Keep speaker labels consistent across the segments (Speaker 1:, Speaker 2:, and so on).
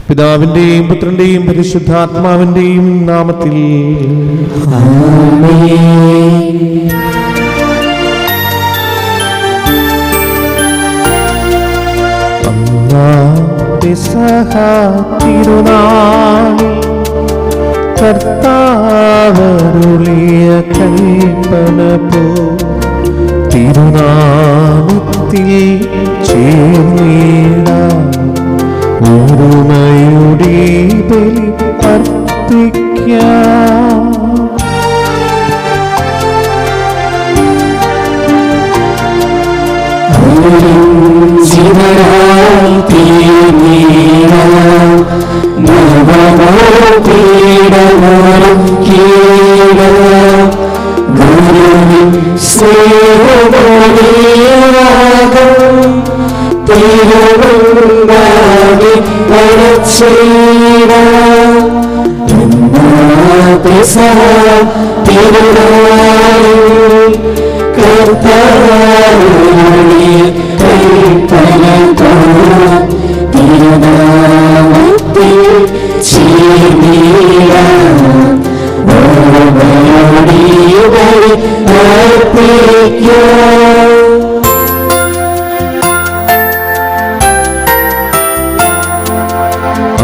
Speaker 1: പിതാവിന്റെയും പുത്രന്റെയും പരിശുദ്ധാത്മാവിന്റെയും നാമത്തിൽ തിരുനാളിൽ കർത്താവരുളിയ കൽപ്പന പോ തിരുനാമത്തിൽ ചേർന്നിടാം ഒരുമയുടെ ബലി അർപ്പിക്കാം.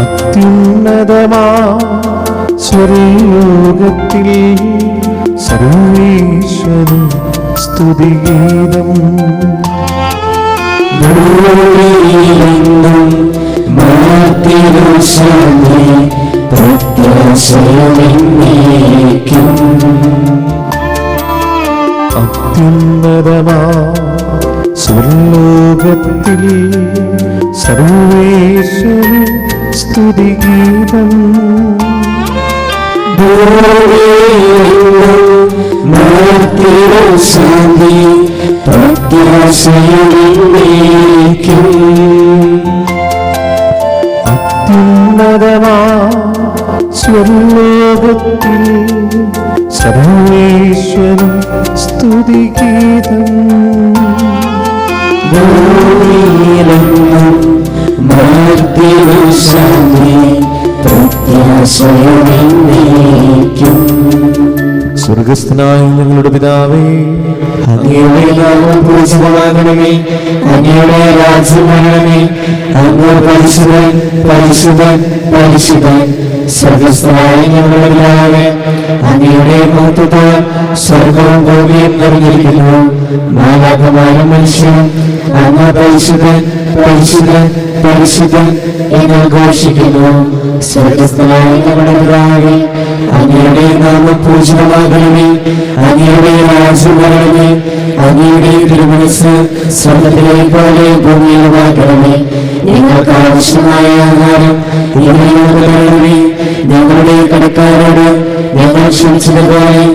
Speaker 1: അത്യുന്നതമാ സ്വർലോകത്തിൽ സർവേശ്വരൻ സ്തുതിഗീതം അത്യുന്നതമാ സ്വർലോകത്തിൽ സർവേശ്വരൻ സ്തുതിഗീതം അത്യുന്നതമാ സ്വർലോകത്തിൽ സർവേശ്വരൻ സ്തുതിഗീതം സ്വർഗസ്ഥനായ ഞങ്ങളുടെ പിതാവേ,
Speaker 2: അങ്ങയുടെ നാമം പൂജിതമാകണമേ, അങ്ങയുടെ രാജ്യം വരണമേ, അങ്ങ് പരിശുദ്ധൻ പരിശുദ്ധൻ പരിശുദ്ധൻ. സ്വർഗസ്ഥനായ ഞങ്ങളുടെ പിതാവേ, അങ്ങയുടെ മഹത്വത്താൽ സ്വർഗവും ഭൂമിയും നിറഞ്ഞിരിക്കുന്നു. മാലാഖമാരും മനുഷ്യരും അങ്ങ് പരിശുദ്ധൻ പരിശുദ്ധൻ പരിശുദ്ധൻ എന്ന് ഘോഷിക്കുന്നു. സ്വർഗസ്ഥനായ ഞങ്ങളുടെ പിതാവേ, അങ്ങയുടെ നാമം പൂജിതമാകണമേ, അങ്ങയുടെ രാജ്യം വരണമേ, അങ്ങയുടെ തിരുമനസ്സ് സ്വർഗ്ഗത്തിലെ പോലെ ഭൂമിയിലുമാകണമേ. ഞങ്ങൾക്ക് ആവശ്യമായ ആഹാരം ഇന്ന് ഞങ്ങൾക്ക് തരണമേ. ഞങ്ങളുടെ കടക്കാരോട് ഞങ്ങൾ ക്ഷമിച്ചതുപോലെ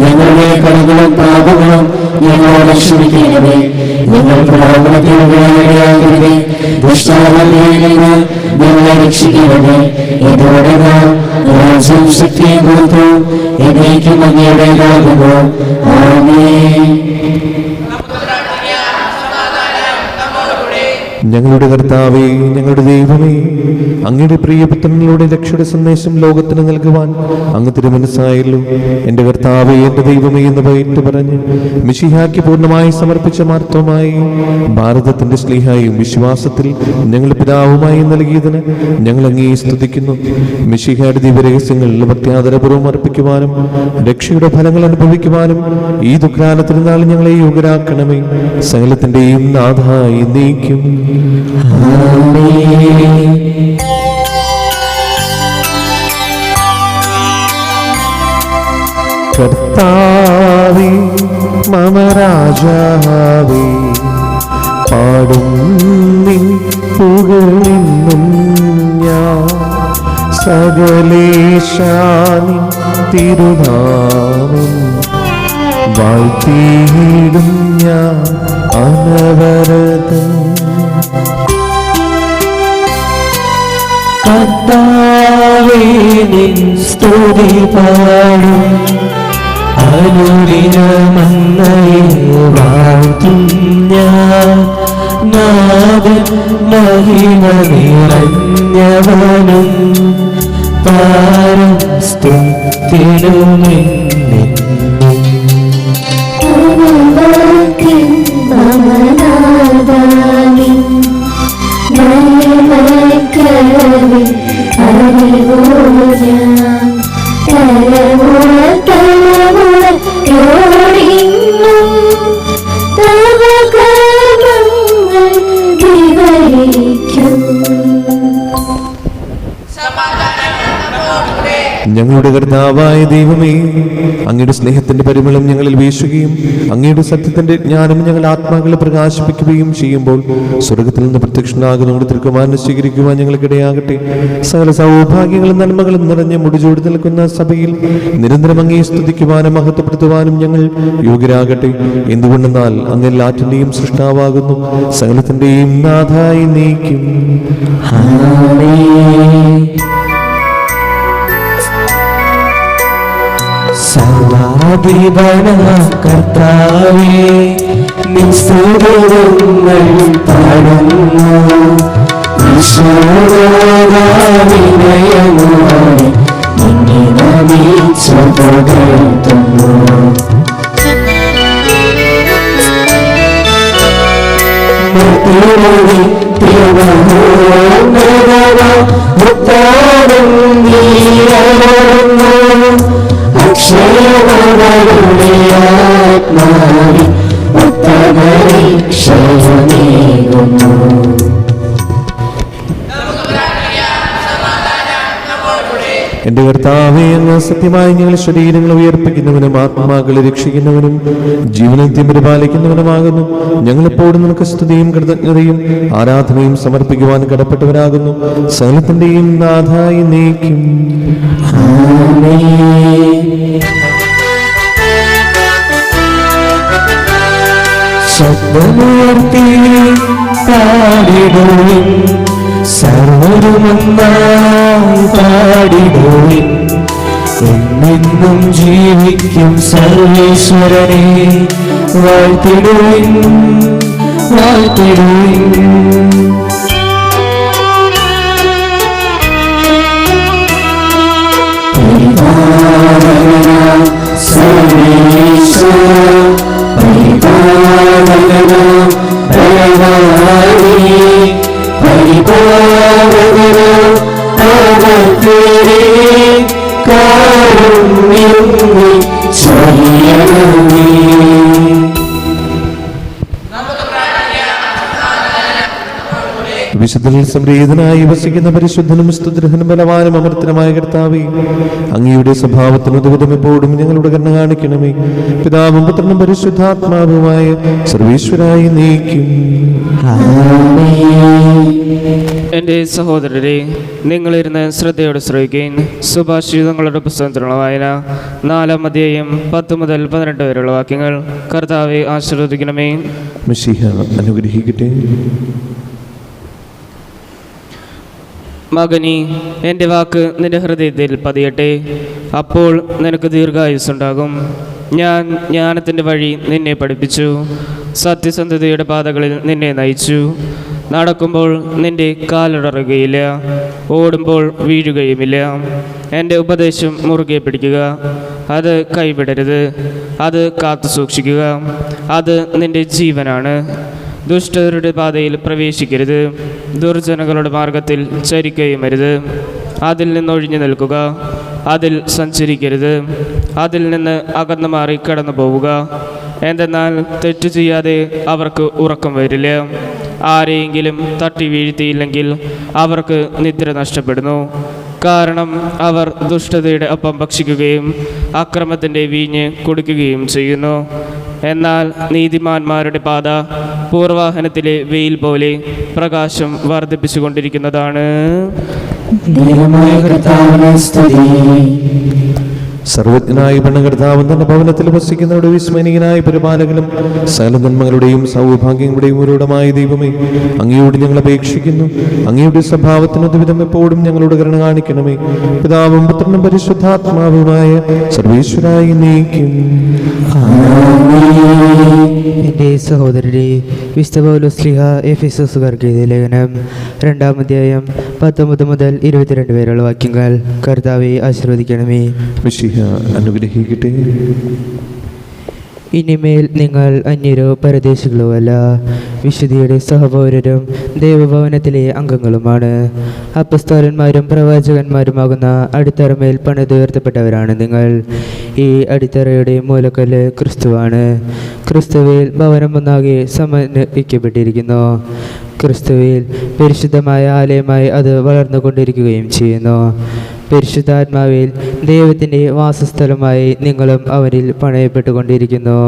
Speaker 2: ഞങ്ങളുടെ കടങ്ങളും പാപങ്ങളും ഞങ്ങളോട് ക്ഷമിക്കണമേ. ഞങ്ങൾ പ്രലോഭനത്തിനിടയാകരുതേ, ദുഷ്ടാരൂപിയിൽ നിന്ന് ഞങ്ങളെ രക്ഷിക്കണമേ. ഇതോടെ നാം രാജ്യവും ശക്തിയും ബോധവും എന്നേക്കും അങ്ങയുടേതാകുന്നു. ആമേൻ.
Speaker 1: ഞങ്ങളുടെ കർത്താവേ, ഞങ്ങളുടെ ദൈവമേ, അങ്ങയുടെ പ്രിയപുത്രനിലൂടെ രക്ഷയുടെ സന്ദേശം ലോകത്തിന് നൽകുവാൻ അങ്ങ് തിരുമനസ്സായല്ലോ. എൻ്റെ കർത്താവേ, എൻ്റെ ദൈവമേ എന്ന് പേറ്റു പറഞ്ഞ് മിശിഹായ്ക്ക് പൂർണ്ണമായി സമർപ്പിച്ച മാർത്തോമായി ഭാരതത്തിന്റെ സ്നേഹയും വിശ്വാസത്തിൽ ഞങ്ങളുടെ പിതാവുമായി നൽകിയതിന് ഞങ്ങൾ അങ്ങേ സ്തുതിക്കുന്നു. മിശിഹായുടെ ദിവ്യരഹസ്യങ്ങൾ ഭക്ത്യാദരപൂർവ്വം അർപ്പിക്കുവാനും രക്ഷയുടെ ഫലങ്ങൾ അനുഭവിക്കുവാനും ഈ ദുഃഖാനത്തിന് നാൾ ഞങ്ങളെ യോഗ്യരാക്കണമേ. സകലത്തിന്റെയും നാഥായി നീക്കും. കർത്താവേ, മമ രാജാവേ, പാടും നിൻ പുകഴെന്നും ഞാൻ. സകലേശാനി തിരുനാമം വാഴ്ത്തിയിടും ഞാൻ അനവരതം.
Speaker 2: കർത്താവേ, നിൻ സ്തുതി പാടും, അനുദിനമങ്ങയെ വാഴ്ത്തും ഞാൻ. നാഥൻ മഹിമ നിറഞ്ഞവനും പാരം സ്തുതിയിടുമെന്നെന്നും.
Speaker 1: ഞങ്ങളുടെ കർത്താവായ ദൈവമേ, അങ്ങയുടെ സ്നേഹത്തിന്റെ പരിമളം ഞങ്ങളിൽ വീശുകയും അങ്ങയുടെ സത്യത്തിന്റെ ജ്ഞാനം ഞങ്ങൾ ആത്മാക്കളെ പ്രകാശിപ്പിക്കുകയും ചെയ്യുമ്പോൾ സ്വർഗത്തിൽ നിന്ന് പ്രത്യക്ഷനാകുന്ന ഞങ്ങളുടെ തിരുക്കുമാരനെ സ്വീകരിക്കുവാൻ ഞങ്ങൾക്കിടയാകട്ടെ. സകല സൗഭാഗ്യങ്ങളും നന്മകളും നിറഞ്ഞ മുടിചൂടി നിൽക്കുന്ന സഭയിൽ നിരന്തരം അങ്ങയെ സ്തുതിക്കുവാനും മഹത്വപ്പെടുത്തുവാനും ഞങ്ങൾ യോഗ്യരാകട്ടെ. എന്തുകൊണ്ടെന്നാൽ അങ്ങ് എല്ലാറ്റിന്റെയും സൃഷ്ടാവാകുന്നു, സകലത്തിന്റെയും നാഥായി നീക്കും.
Speaker 2: സർവാധിപനാം കർത്താവേ, നിൻ സ്തുതികൾ പാടുന്നു. വിനയമോടെ നിന്നെ നമിച്ചു പുകഴ്ത്തുന്നു.
Speaker 1: എന്റെ കർത്താവേ, അങ്ങ് സത്യമായി ഞങ്ങൾ ശരീരങ്ങൾ ഉയർപ്പിക്കുന്നവനും ആത്മാക്കളെ രക്ഷിക്കുന്നവനും ജീവനത്യം പരിപാലിക്കുന്നവനുമാകുന്നു. ഞങ്ങളെപ്പോഴും നിനക്ക് സ്തുതിയും കൃതജ്ഞതയും ആരാധനയും സമർപ്പിക്കുവാൻ കടപ്പെട്ടവരാകുന്നു. സകലത്തിന്റെയും നാഥായി നീക്കും.
Speaker 2: ശബ്ദമുയർത്തി പാടിടുവിൻ, സർവരുമൊന്നായി പാടിടുവിൻ. എന്നെന്നും ജീവിക്കും സർവേശ്വരനെ വാഴ്ത്തിടുവിൻ, വാഴ്ത്തിടുവിൻ.
Speaker 1: വിശുദ്ധനിൽ സംപ്രീതനായി വസിക്കുന്ന പരിശുദ്ധനും സ്തുതിർഹനും ബലവാനും അമർത്തനുമായ കർത്താവേ, അങ്ങയുടെ സ്വഭാവത്തിന് ഉദവിധം എപ്പോഴും ഞങ്ങളുടെ കരുണ കാണിക്കണമേ. പിതാവും പുത്രനും പരിശുദ്ധാത്മാവുമായ സർവീശ്വരായി നീക്കും.
Speaker 3: എൻ്റെ സഹോദരരെ, നിങ്ങളിരുന്ന് ശ്രദ്ധയോടെ ശ്രവിക്കുകയും സുഭാഷിതങ്ങളുടെ പുസ്തകത്തിലുള്ള വായന 4-ാം അധ്യായം 10 മുതൽ 12 വരെയുള്ള വാക്യങ്ങൾ കർത്താവെ ആശീർവദിക്കണമേ.
Speaker 1: മിശിഹ അനുഗ്രഹിക്കട്ടെ.
Speaker 3: മകനി, എൻ്റെ വാക്ക് നിന്റെ ഹൃദയത്തിൽ പതിയട്ടെ, അപ്പോൾ നിനക്ക് ദീർഘായുസ്സുണ്ടാകും. ഞാൻ ജ്ഞാനത്തിൻ്റെ വഴി നിന്നെ പഠിപ്പിച്ചു, സത്യസന്ധതയുടെ പാതകളിൽ നിന്നെ നയിച്ചു. നടക്കുമ്പോൾ നിന്റെ കാലിടറുകയില്ല, ഓടുമ്പോൾ വീഴുകയുമില്ല. എൻ്റെ ഉപദേശം മുറുകെ പിടിക്കുക, അത് കൈവിടരുത്, അത് കാത്തു സൂക്ഷിക്കുക. അത് നിന്റെ ജീവനാണ്. ദുഷ്ടരുടെ പാതയിൽ പ്രവേശിക്കരുത്, ദുർജനങ്ങളുടെ മാർഗത്തിൽ ചരിക്കുകയുമരുത്. അതിൽ നിന്നൊഴിഞ്ഞു നിൽക്കുക, അതിൽ സഞ്ചരിക്കരുത്, അതിൽ നിന്ന് അകന്നു മാറി കടന്നു പോവുക. എന്തെന്നാൽ തെറ്റു ചെയ്യാതെ അവർക്ക് ഉറക്കം വരില്ല. ആരെയെങ്കിലും തട്ടി വീഴ്ത്തിയില്ലെങ്കിൽ അവർക്ക് നിദ്ര നഷ്ടപ്പെടുന്നു. കാരണം അവർ ദുഷ്ടതയുടെ അപ്പം ഭക്ഷിക്കുകയും അക്രമത്തിൻ്റെ വീഞ്ഞ് കുടിക്കുകയും ചെയ്യുന്നു. എന്നാൽ നീതിമാന്മാരുടെ പാത പൂർവാഹനത്തിലെ വെയിൽ പോലെ പ്രകാശം വർദ്ധിപ്പിച്ചുകൊണ്ടിരിക്കുന്നതാണ്.
Speaker 1: സർവജ്ഞനായ ഭരണകർത്താവും തന്റെ ഭവനത്തിൽ വസിക്കുന്നവരുടെ വിസ്മയനീയനായ പരിപാലകനും സകല നന്മകളുടെയും സൗഭാഗ്യങ്ങളുടെയും ഉറവിടമായ ദൈവമേ, അങ്ങയോട് ഞങ്ങൾ അപേക്ഷിക്കുന്നു. അങ്ങയുടെ സ്വഭാവത്തിനൊതുവിധം എപ്പോഴും ഞങ്ങളോട് കരുണ കാണിക്കണമേ. പിതാവും പുത്രനും പരിശുദ്ധാത്മാവുമായ സർവേശ്വരായി നീക്കും.
Speaker 2: എൻ്റെ സഹോദരരെ, വിശുദ്ധ പൗലോസ്ലീഹ എഫെസോസുകാർക്ക് എഴുതിയ ലേഖനം 2-ാം അധ്യായം 19 മുതൽ 22 വരെയുള്ള വാക്യങ്ങൾ. കർത്താവെ ആശീർവദിക്കണമേ.
Speaker 1: മിശിഹ അനുഗ്രഹിക്കട്ടെ.
Speaker 2: ഇനിമേൽ നിങ്ങൾ അന്യരോ പരദേശികളോ അല്ല, വിശുദ്ധിയുടെ സഹപൗരരും ദേവഭവനത്തിലെ അംഗങ്ങളുമാണ്. അപ്പസ്തോലന്മാരും പ്രവാചകന്മാരുമാകുന്ന അടിത്തറമേൽ പണിതുയർത്തപ്പെട്ടവരാണ് നിങ്ങൾ. ഈ അടിത്തറയുടെ മൂലക്കല്ല് ക്രിസ്തുവാണ്. ക്രിസ്തുവിൽ ഭവനം ഒന്നാകെ സമന്വയിക്കപ്പെട്ടിരിക്കുന്നു. ക്രിസ്തുവിൽ പരിശുദ്ധമായ ആലയമായി അത് വളർന്നുകൊണ്ടിരിക്കുകയും ചെയ്യുന്നു. പരിശുദ്ധാത്മാവിൽ ദൈവത്തിൻ്റെ വാസസ്ഥലമായി നിങ്ങളും അവരിൽ പണയപ്പെട്ടുകൊണ്ടിരിക്കുന്നു.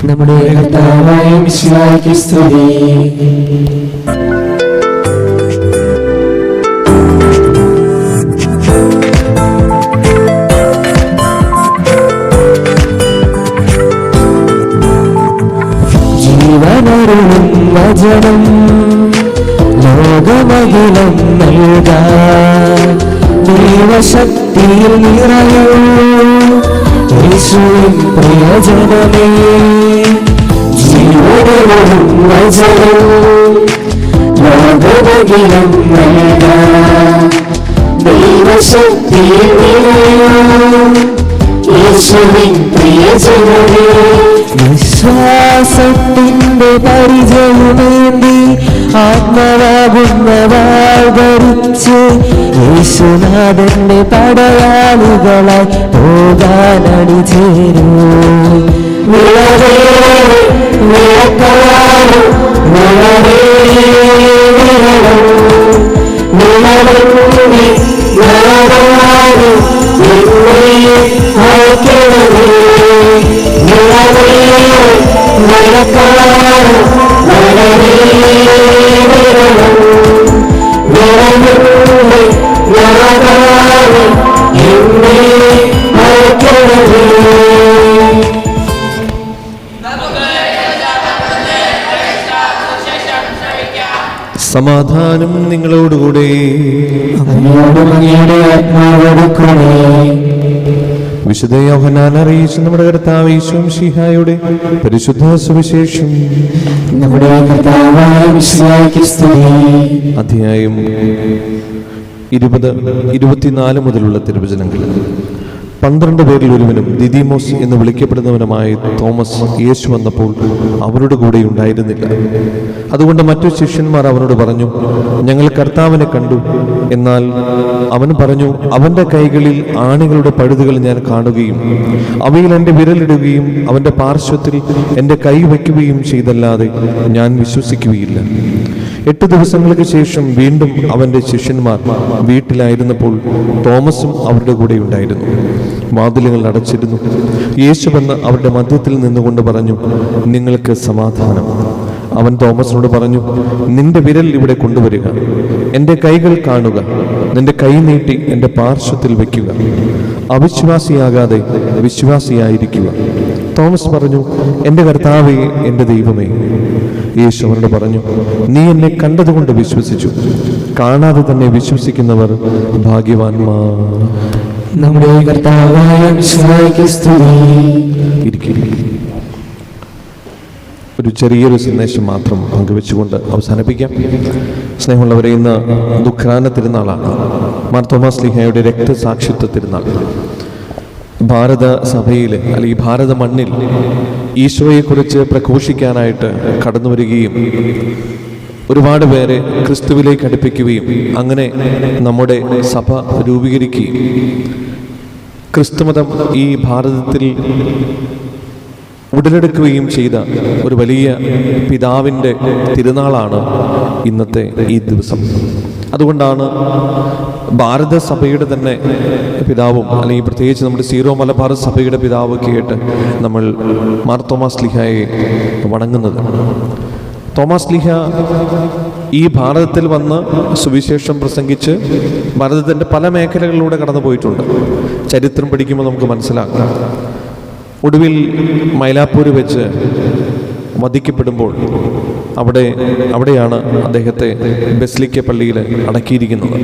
Speaker 4: നമ്മുടെ കർത്താവായ മിശിഹായ്ക്ക് സ്തുതി. ജീവനരുളും വചനം ലോകമകിലം നൽകാൻ ദൈവശക്തിയിൽ നിറയൂ യേശുവിൻ പ്രിയജനമേ. ജീവനരുളും വചനം ലോകമകിലം നൽകാൻ ദൈവശക്തിയിൽ നിറയൂ യേശുവിൻ പ്രിയജനമേ. വിശ്വാസത്തിൻ്റെ പരിചയമേന്തി ആത്മവാകുന്ന വാൾ ധരിച്ച് യേശുനാഥന്റെ പടയാളികളായി പോകാനണിചേരൂ. വിളവേ വിളക്കാരും വിളവേ വിളവും വിളവേ വിളവാരും എന്നെ അയക്കണമേ. വിളവേ വിളക്കാരും വിളവേ വിളവും വിളവേ വിളവാരും എന്നെ അയക്കണമേ.
Speaker 1: സമാധാനം നിങ്ങളോടുകൂടെ.
Speaker 4: അങ്ങയുടെ ആത്മാവോട് കൂടെ.
Speaker 1: വിശുദ്ധ യോഹന്നാൻ അറിയിച്ച നമ്മുടെ കർത്താവ് യേശു മിശിഹായുടെ പരിശുദ്ധ സുവിശേഷം.
Speaker 4: നമ്മുടെ കർത്താവായ മിശിഹായ്ക്ക് സ്തുതി.
Speaker 1: അധ്യായം 20-24 മുതലുള്ള തിരുവചനങ്ങൾ. 12 പേരിൽ ഒരുവനും ദിദിമോസ് എന്ന് വിളിക്കപ്പെടുന്നവനുമായ തോമസ് യേശു വന്നപ്പോൾ അവരുടെ കൂടെ ഉണ്ടായിരുന്നില്ല. അതുകൊണ്ട് മറ്റു ശിഷ്യന്മാർ അവനോട് പറഞ്ഞു, ഞങ്ങൾ കർത്താവിനെ കണ്ടു. എന്നാൽ അവൻ പറഞ്ഞു, അവൻ്റെ കൈകളിൽ ആണികളുടെ പഴുതുകൾ ഞാൻ കാണുകയും അവയിൽ എൻ്റെ വിരലിടുകയും അവൻ്റെ പാർശ്വത്തിൽ എൻ്റെ കൈ വയ്ക്കുകയും ചെയ്തല്ലാതെ ഞാൻ വിശ്വസിക്കുകയില്ല. 8 ദിവസങ്ങൾക്ക് ശേഷം വീണ്ടും അവൻ്റെ ശിഷ്യന്മാർ വീട്ടിലായിരുന്നപ്പോൾ തോമസും അവരുടെ കൂടെ ഉണ്ടായിരുന്നു. വാതിലുകൾ അടച്ചിരുന്നു. യേശു വന്ന് അവരുടെ മധ്യത്തിൽ നിന്നുകൊണ്ട് പറഞ്ഞു, നിങ്ങൾക്ക് സമാധാനം. അവൻ തോമസിനോട് പറഞ്ഞു, നിന്റെ വിരൽ ഇവിടെ കൊണ്ടുവരിക, എൻ്റെ കൈകൾ കാണുക, നിന്റെ കൈ നീട്ടി എൻ്റെ പാർശ്വത്തിൽ വയ്ക്കുക. അവിശ്വാസിയാകാതെ വിശ്വാസിയായിരിക്കുക. തോമസ് പറഞ്ഞു, എൻ്റെ കർത്താവേ, എൻ്റെ ദൈവമേ. യേശു അവനോട് പറഞ്ഞു, നീ എന്നെ കണ്ടതുകൊണ്ട് വിശ്വസിച്ചു. കാണാതെ തന്നെ വിശ്വസിക്കുന്നവർ ഭാഗ്യവാന്മാർ.
Speaker 4: നമ്മുടെ കർത്താവായ മിശിഹായ്ക്ക് സ്തുതി.
Speaker 1: ഒരു ചെറിയൊരു സന്ദേശം മാത്രം പങ്കുവെച്ചുകൊണ്ട് അവസാനിപ്പിക്കാം. സ്നേഹമുള്ളവരെ, ഇന്ന് ദുഃഖാന തിരുനാളാണ്. മാർ തോമാ ശ്ലീഹായുടെ രക്തസാക്ഷിത്വ തിരുനാൾ. ഭാരത സഭയിൽ അല്ലെങ്കിൽ ഭാരത മണ്ണിൽ ഈശോയെക്കുറിച്ച് പ്രഘോഷിക്കാനായിട്ട് കടന്നു വരികയും ഒരുപാട് പേരെ ക്രിസ്തുവിലേക്ക് അടുപ്പിക്കുകയും അങ്ങനെ നമ്മുടെ സഭ രൂപീകരിക്കുകയും ക്രിസ്തുമതം ഈ ഭാരതത്തിൽ ഉടലെടുക്കുകയും ചെയ്ത ഒരു വലിയ പിതാവിൻ്റെ തിരുനാളാണ് ഇന്നത്തെ ഈ ദിവസം. അതുകൊണ്ടാണ് ഭാരത സഭയുടെ തന്നെ പിതാവും അല്ലെങ്കിൽ പ്രത്യേകിച്ച് നമ്മുടെ സീറോ മലബാർ സഭയുടെ പിതാവൊക്കെ ആയിട്ട് നമ്മൾ മാർ തോമാ ശ്ലീഹായെ വണങ്ങുന്നത്. തോമാ ശ്ലീഹ ഈ ഭാരതത്തിൽ വന്ന് സുവിശേഷം പ്രസംഗിച്ച് ഭാരതത്തിൻ്റെ പല മേഖലകളിലൂടെ കടന്നു പോയിട്ടുണ്ട്. ചരിത്രം പഠിക്കുമ്പോൾ നമുക്ക് മനസ്സിലാക്കാം. ഒടുവിൽ മൈലാപ്പൂര് വെച്ച് വധിക്കപ്പെടുമ്പോൾ അവിടെയാണ് അദ്ദേഹത്തെ ബസിലിക്ക പള്ളിയിൽ അടക്കിയിരിക്കുന്നത്.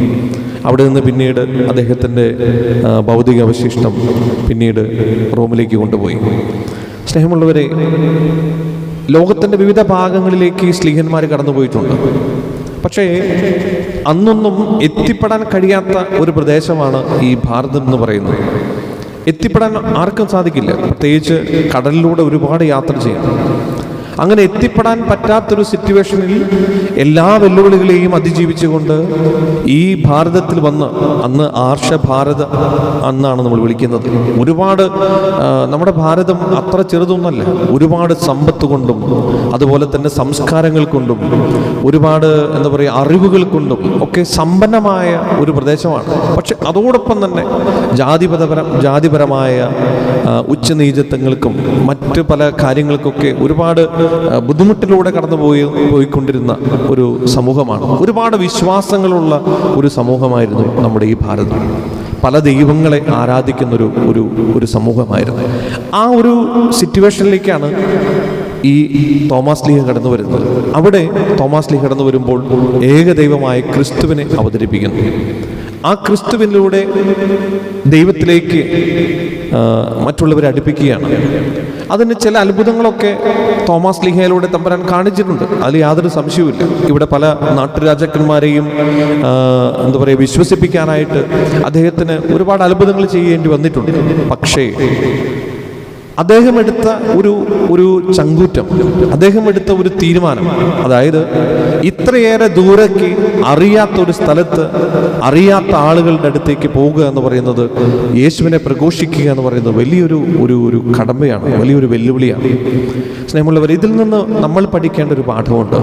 Speaker 1: അവിടെ നിന്ന് പിന്നീട് അദ്ദേഹത്തിൻ്റെ ഭൗതിക അവശിഷ്ടം പിന്നീട് റോമിലേക്ക് കൊണ്ടുപോയി. സ്നേഹമുള്ളവരെ, ലോകത്തിൻ്റെ വിവിധ ഭാഗങ്ങളിലേക്ക് ഈ സ്ലീഹന്മാർ കടന്നുപോയിട്ടുണ്ട്. പക്ഷേ അന്നൊന്നും എത്തിപ്പെടാൻ കഴിയാത്ത ഒരു പ്രദേശമാണ് ഈ ഭാരതം എന്ന് പറയുന്നത്. എത്തിപ്പെടാൻ ആർക്കും സാധിക്കില്ല, പ്രത്യേകിച്ച് കടലിലൂടെ ഒരുപാട് യാത്ര ചെയ്യാം. അങ്ങനെ എത്തിപ്പെടാൻ പറ്റാത്തൊരു സിറ്റുവേഷനിൽ എല്ലാ വെല്ലുവിളികളെയും അതിജീവിച്ചുകൊണ്ട് ഈ ഭാരതത്തിൽ വന്ന്, അന്ന് ആർഷഭാരത എന്നാണ് നമ്മൾ വിളിക്കുന്നത്. ഒരുപാട് നമ്മുടെ ഭാരതം അത്ര ചെറുതൊന്നല്ല. ഒരുപാട് സമ്പത്ത് കൊണ്ടും അതുപോലെ തന്നെ സംസ്കാരങ്ങൾ കൊണ്ടും ഒരുപാട് എന്താ പറയുക അറിവുകൾ കൊണ്ടും ഒക്കെ സമ്പന്നമായ ഒരു പ്രദേശമാണ്. പക്ഷെ അതോടൊപ്പം തന്നെ ജാതിപരമായ ഉച്ചനീചത്വങ്ങൾക്കും മറ്റ് പല കാര്യങ്ങൾക്കൊക്കെ ഒരുപാട് ബുദ്ധിമുട്ടിലൂടെ പോയിക്കൊണ്ടിരുന്ന ഒരു സമൂഹമാണ്. ഒരുപാട് വിശ്വാസങ്ങളുള്ള ഒരു സമൂഹമായിരുന്നു നമ്മുടെ ഈ ഭാരതം. പല ദൈവങ്ങളെ ആരാധിക്കുന്നൊരു ഒരു സമൂഹമായിരുന്നു. ആ ഒരു സിറ്റുവേഷനിലേക്കാണ് ഈ തോമാസ് ലീഹ കടന്നു വരുന്നത്. അവിടെ തോമാസ് ലീഹ കടന്നു വരുമ്പോൾ ഏകദൈവമായ ക്രിസ്തുവിനെ അവതരിപ്പിക്കുന്നു. ആ ക്രിസ്തുവിലൂടെ ദൈവത്തിലേക്ക് മറ്റുള്ളവരെ അടുപ്പിക്കുകയാണ്. അതിന് ചില അത്ഭുതങ്ങളൊക്കെ തോമാസ് ലീഹയിലൂടെ തമ്പുരാൻ കാണിച്ചിട്ടുണ്ട്, അതിൽ യാതൊരു സംശയവുമില്ല. ഇവിടെ പല നാട്ടുരാജാക്കന്മാരെയും എന്താ പറയുക വിശ്വസിപ്പിക്കാനായിട്ട് അദ്ദേഹത്തിന് ഒരുപാട് അത്ഭുതങ്ങൾ ചെയ്യേണ്ടി വന്നിട്ടുണ്ട്. പക്ഷേ അദ്ദേഹം എടുത്ത ഒരു ചങ്കൂറ്റം, അദ്ദേഹം എടുത്ത ഒരു തീരുമാനം, അതായത് ഇത്രയേറെ ദൂരേക്ക് അറിയാത്തൊരു സ്ഥലത്ത് അറിയാത്ത ആളുകളുടെ അടുത്തേക്ക് പോവുക എന്ന് പറയുന്നത്, യേശുവിനെ പ്രഘോഷിക്കുക എന്ന് പറയുന്നത് വലിയൊരു കടമ്പയാണ്, വലിയൊരു വെല്ലുവിളിയാണ്. സ്നേഹമുള്ളവർ, ഇതിൽ നിന്ന് നമ്മൾ പഠിക്കേണ്ട ഒരു പാഠമുണ്ട്.